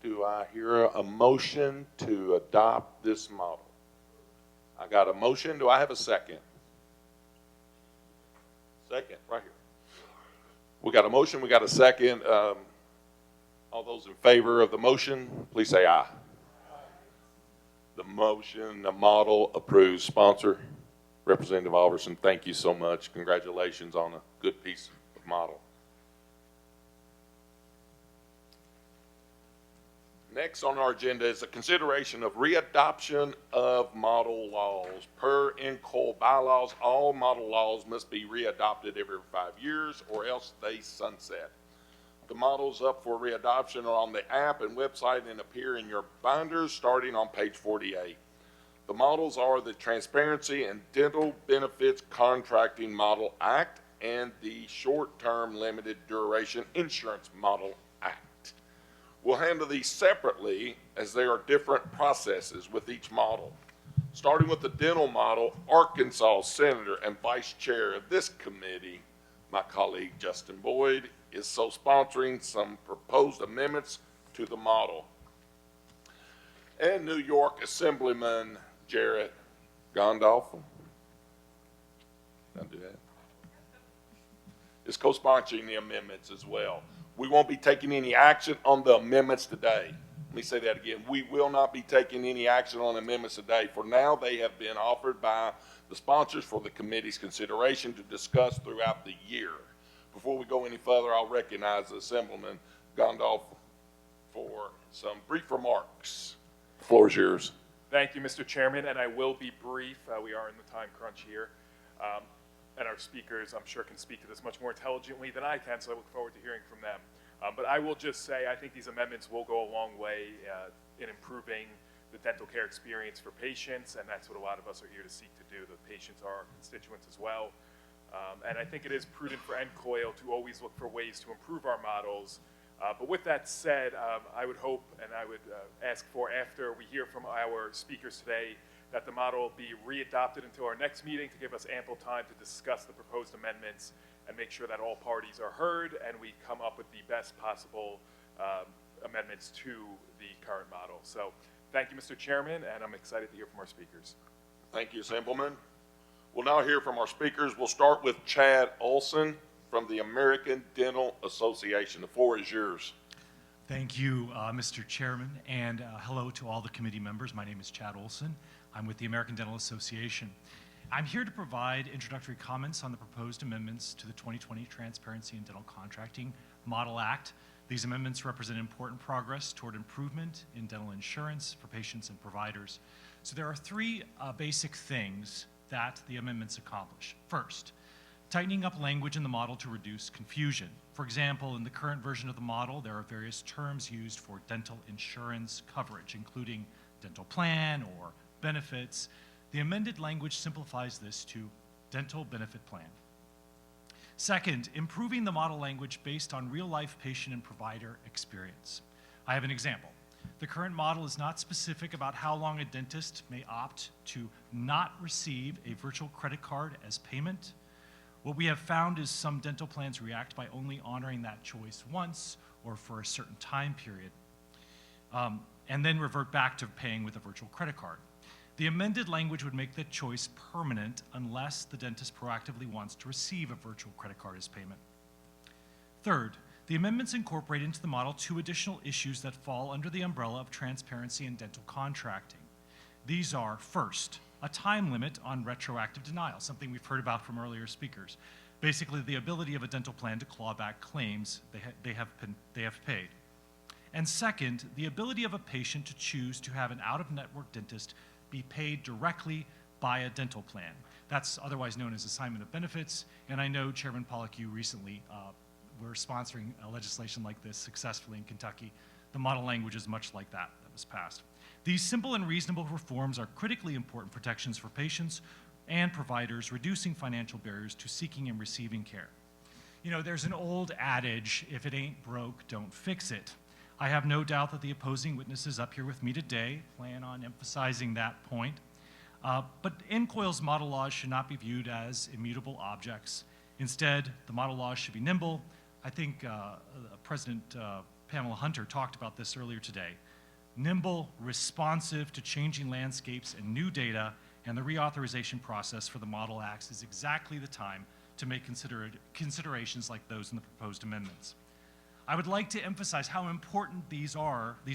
do I hear a motion to adopt this model? I got a motion. Do I have a second? Second, right here. We got a motion. We got a second. All those in favor of the motion, please say aye. The motion, the model approved. Sponsor, Representative Oliverson, thank you so much. Congratulations on a good piece of model. Next on our agenda is a consideration of readoption of model laws. Per NCOL bylaws, all model laws must be readopted every 5 years or else they sunset. The models up for readoption are on the app and website and appear in your binders starting on page 48. The models are the Transparency and Dental Benefits Contracting Model Act and the Short-Term Limited Duration Insurance Model Act. We'll handle these separately as there are different processes with each model. Starting with the dental model, Arkansas Senator and Vice Chair of this committee, my colleague Justin Boyd, is so sponsoring some proposed amendments to the model. And New York Assemblyman Jarrett Gondolfo, don't do that, is co-sponsoring the amendments as well. We won't be taking any action on the amendments today. Let me say that again. We will not be taking any action on amendments today. For now, they have been offered by the sponsors for the committee's consideration to discuss throughout the year. Before we go any further, I'll recognize Assemblyman Gondolfo for some brief remarks. The floor is yours. Thank you, Mr. Chairman, and I will be brief. We are in the time crunch here. And our speakers, I'm sure, can speak to this much more intelligently than I can, so I look forward to hearing from them. But I will just say I think these amendments will go a long way in improving the dental care experience for patients, and that's what a lot of us are here to seek to do. The patients are our constituents as well. And I think it is prudent for NCOIL to always look for ways to improve our models. But with that said, I would hope and I would ask for, after we hear from our speakers today, that the model be readopted until our next meeting to give us ample time to discuss the proposed amendments and make sure that all parties are heard and we come up with the best possible amendments to the current model. So thank you, Mr. Chairman, and I'm excited to hear from our speakers. Thank you, Assemblyman. We'll now hear from our speakers. We'll start with Chad Olson from the American Dental Association. The floor is yours. Thank you, Mr. Chairman, and hello to all the committee members. My name is Chad Olson. I'm with the American Dental Association. I'm here to provide introductory comments on the proposed amendments to the 2020 Transparency and Dental Contracting Model Act. These amendments represent important progress toward improvement in dental insurance for patients and providers. So there are three basic things that the amendments accomplish. First, tightening up language in the model to reduce confusion. For example, in the current version of the model, there are various terms used for dental insurance coverage, including dental plan or benefits. The amended language simplifies this to dental benefit plan. Second, improving the model language based on real-life patient and provider experience. I have an example. The current model is not specific about how long a dentist may opt to not receive a virtual credit card as payment. What we have found is some dental plans react by only honoring that choice once or for a certain time period, and then revert back to paying with a virtual credit card. The amended language would make the choice permanent unless the dentist proactively wants to receive a virtual credit card as payment. Third, the amendments incorporate into the model 2 additional issues that fall under the umbrella of transparency in dental contracting. These are, first, a time limit on retroactive denial, something we've heard about from earlier speakers. Basically, the ability of a dental plan to claw back claims they have paid. And second, the ability of a patient to choose to have an out-of-network dentist be paid directly by a dental plan. That's otherwise known as assignment of benefits, and I know Chairman Pollack, you recently were sponsoring legislation like this successfully in Kentucky. The model language is much like that was passed. These simple and reasonable reforms are critically important protections for patients and providers, reducing financial barriers to seeking and receiving care. You know, there's an old adage, if it ain't broke, don't fix it. I have no doubt that the opposing witnesses up here with me today plan on emphasizing that point. But NCOIL's model laws should not be viewed as immutable objects. Instead, the model laws should be nimble. I think President Pamela Hunter talked about this earlier today. Nimble, responsive to changing landscapes and new data, and the reauthorization process for the Model Acts is exactly the time to make considerations like those in the proposed amendments. I would like to emphasize how important these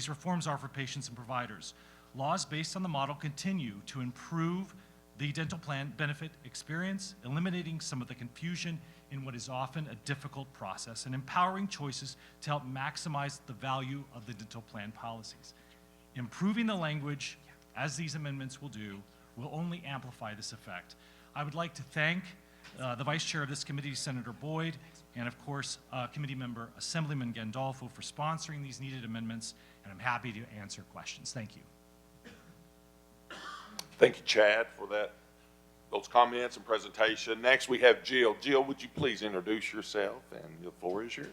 reforms are for patients and providers. Laws based on the model continue to improve the dental plan benefit experience, eliminating some of the confusion in what is often a difficult process, and empowering choices to help maximize the value of the dental plan policies. Improving the language, as these amendments will do, will only amplify this effect. I would like to thank the Vice Chair of this committee, Senator Boyd, and of course, Committee Member Assemblyman Gandolfo for sponsoring these needed amendments, and I'm happy to answer questions. Thank you. Thank you, Chad, for those comments and presentation. Next, we have Jill. Jill, would you please introduce yourself, and the floor is yours.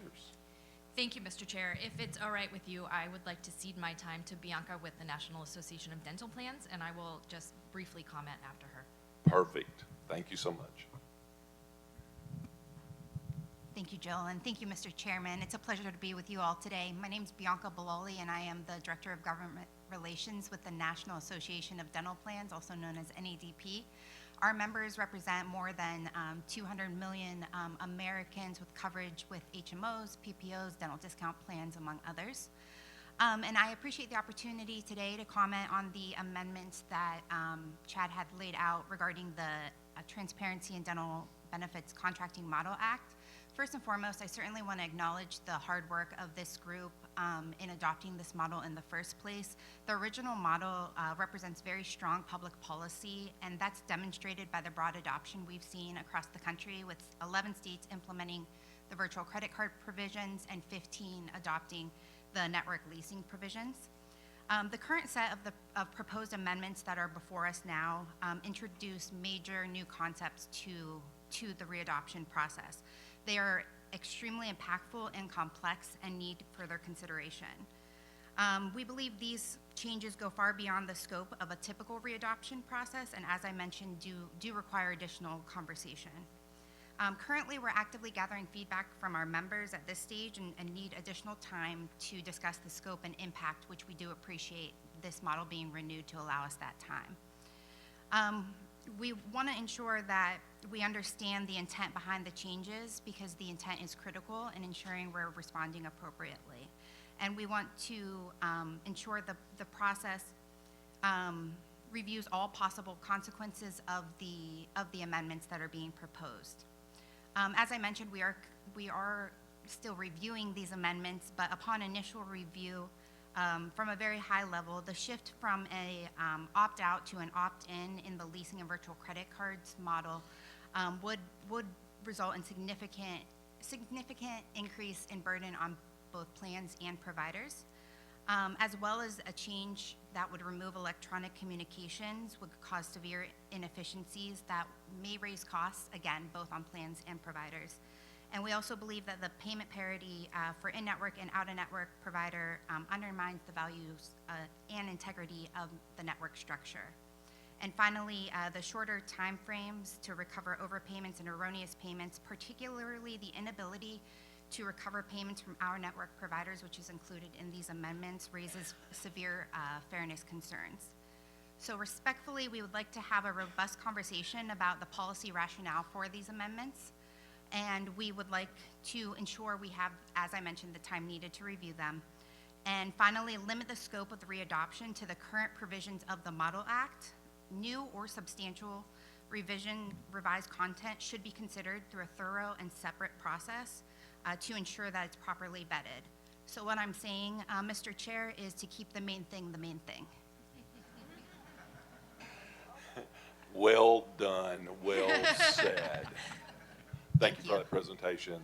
Thank you, Mr. Chair. If it's all right with you, I would like to cede my time to Bianca with the National Association of Dental Plans, and I will just briefly comment after her. Perfect. Thank you so much. Thank you, Jill, and thank you, Mr. Chairman. It's a pleasure to be with you all today. My name is Bianca Baloli, and I am the Director of Government Relations with the National Association of Dental Plans, also known as NADP. Our members represent more than 200 million Americans with coverage with HMOs, PPOs, dental discount plans, among others. And I appreciate the opportunity today to comment on the amendments that Chad had laid out regarding the Transparency in Dental Benefits Contracting Model Act. First and foremost, I certainly want to acknowledge the hard work of this group in adopting this model in the first place. The original model represents very strong public policy, and that's demonstrated by the broad adoption we've seen across the country, with 11 states implementing the virtual credit card provisions and 15 adopting the network leasing provisions. The current set of proposed amendments that are before us now introduce major new concepts to the readoption process. They are extremely impactful and complex and need further consideration. We believe these changes go far beyond the scope of a typical readoption process, and as I mentioned, do require additional conversation. Currently, we're actively gathering feedback from our members at this stage and need additional time to discuss the scope and impact, which we do appreciate this model being renewed to allow us that time. We want to ensure that we understand the intent behind the changes, because the intent is critical in ensuring we're responding appropriately. And we want to ensure the process reviews all possible consequences of the amendments that are being proposed. As I mentioned, we are still reviewing these amendments, but upon initial review, From a very high level, the shift from a opt-out to an opt-in in the leasing and virtual credit cards model would result in significant increase in burden on both plans and providers, as well as a change that would remove electronic communications, would cause severe inefficiencies that may raise costs, again, both on plans and providers. And we also believe that the payment parity for in-network and out-of-network provider undermines the values and integrity of the network structure. And finally, the shorter timeframes to recover overpayments and erroneous payments, particularly the inability to recover payments from our network providers, which is included in these amendments, raises severe fairness concerns. So respectfully, we would like to have a robust conversation about the policy rationale for these amendments. And we would like to ensure we have, as I mentioned, the time needed to review them. And finally, limit the scope of the readoption to the current provisions of the Model Act. New or substantial revised content should be considered through a thorough and separate process to ensure that it's properly vetted. So what I'm saying, Mr. Chair, is to keep the main thing the main thing. Well done, well said. Thank you for that presentation.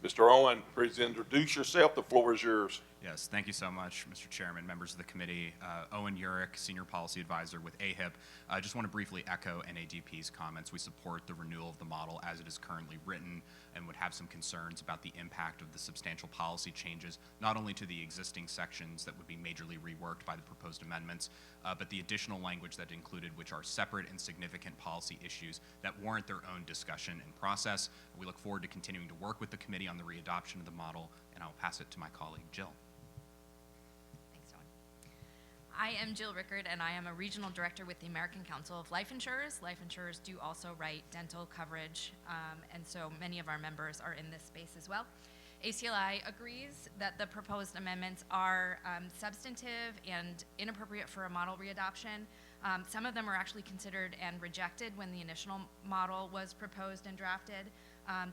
Mr. Owen, please introduce yourself. The floor is yours. Yes, thank you so much, Mr. Chairman, members of the committee. Owen Urick, Senior Policy Advisor with AHIP. I just want to briefly echo NADP's comments. We support the renewal of the model as it is currently written and would have some concerns about the impact of the substantial policy changes, not only to the existing sections that would be majorly reworked by the proposed amendments, but the additional language that included, which are separate and significant policy issues that warrant their own discussion and process. We look forward to continuing to work with the committee on the readoption of the model, and I'll pass it to my colleague, Jill. I am Jill Rickard, and I am a regional director with the American Council of Life Insurers. Life insurers do also write dental coverage, and so many of our members are in this space as well. ACLI agrees that the proposed amendments are substantive and inappropriate for a model readoption. Some of them were actually considered and rejected when the initial model was proposed and drafted.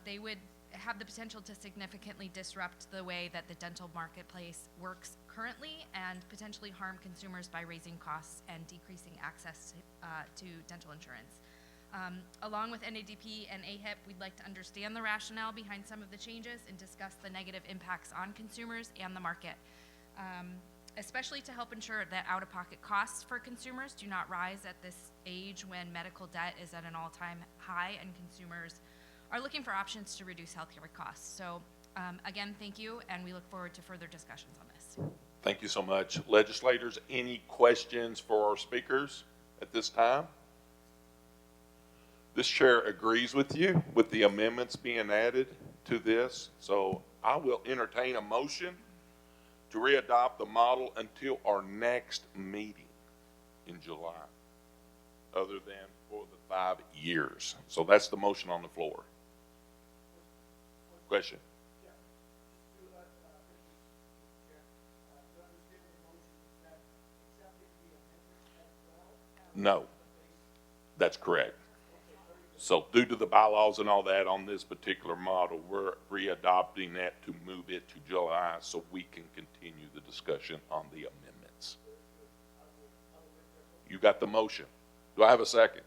They would have the potential to significantly disrupt the way that the dental marketplace works currently and potentially harm consumers by raising costs and decreasing access to dental insurance. Along with NADP and AHIP, we'd like to understand the rationale behind some of the changes and discuss the negative impacts on consumers and the market, especially to help ensure that out-of-pocket costs for consumers do not rise at this age when medical debt is at an all-time high and consumers are looking for options to reduce healthcare costs. So again, thank you, and we look forward to further discussions on this. Thank you so much. Legislators, any questions for our speakers at this time? This chair agrees with you with the amendments being added to this, so I will entertain a motion to readopt the model until our next meeting in July, other than for the 5 years. So that's the motion on the floor. Question? No, that's correct. So due to the bylaws and all that on this particular model, we're readopting that to move it to July so we can continue the discussion on the amendments. You got the motion. Do I have a second?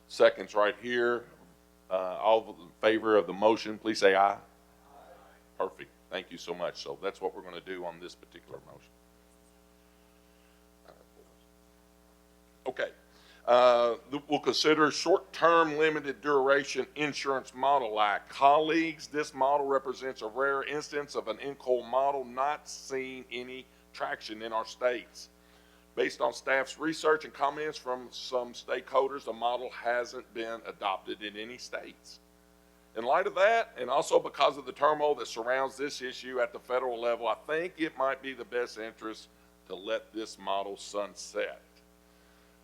Seconds right here. All in favor of the motion, please say aye. Perfect. Thank you so much. So that's what we're going to do on this particular motion. Okay. We'll consider short-term limited duration insurance model act. Colleagues, this model represents a rare instance of an in-coal model not seeing any traction in our states. Based on staff's research and comments from some stakeholders, the model hasn't been adopted in any states. In light of that, and also because of the turmoil that surrounds this issue at the federal level, I think it might be the best interest to let this model sunset.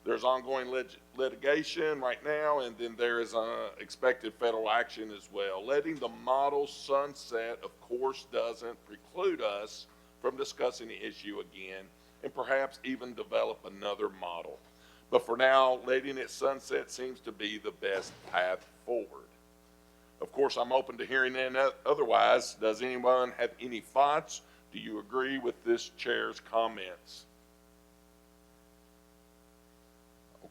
There's ongoing litigation right now, and then there is expected federal action as well. Letting the model sunset, of course, doesn't preclude us from discussing the issue again and perhaps even develop another model. But for now, letting it sunset seems to be the best path forward. Of course, I'm open to hearing otherwise. Does anyone have any thoughts Do you agree with this chair's comments?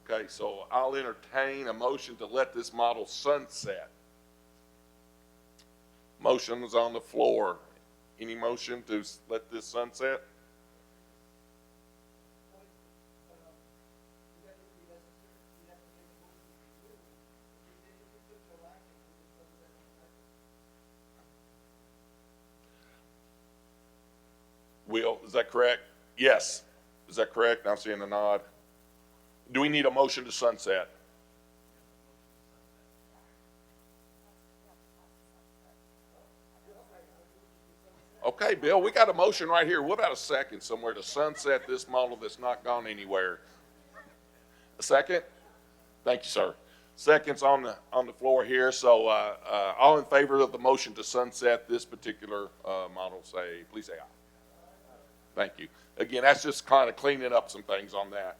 Okay, so I'll entertain a motion to let this model sunset. Motion is on the floor. Any motion to let this sunset? Will, is that correct? Yes. Is that correct? I'm seeing a nod. Do we need a motion to sunset? Okay, Bill, we got a motion right here. What about a second somewhere to sunset this model that's not gone anywhere? A second? Thank you, sir. Seconds on the floor here. So all in favor of the motion to sunset this particular model, please say aye. Thank you. Again, that's just kind of cleaning up some things on that.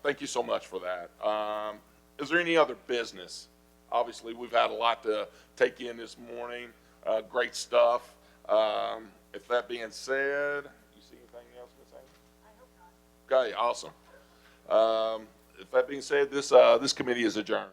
Thank you so much for that. Is there any other business? Obviously, we've had a lot to take in this morning. Great stuff. If that being said, you see anything else, Ms. Amy? I hope not. Okay, awesome. If that being said, this committee is adjourned.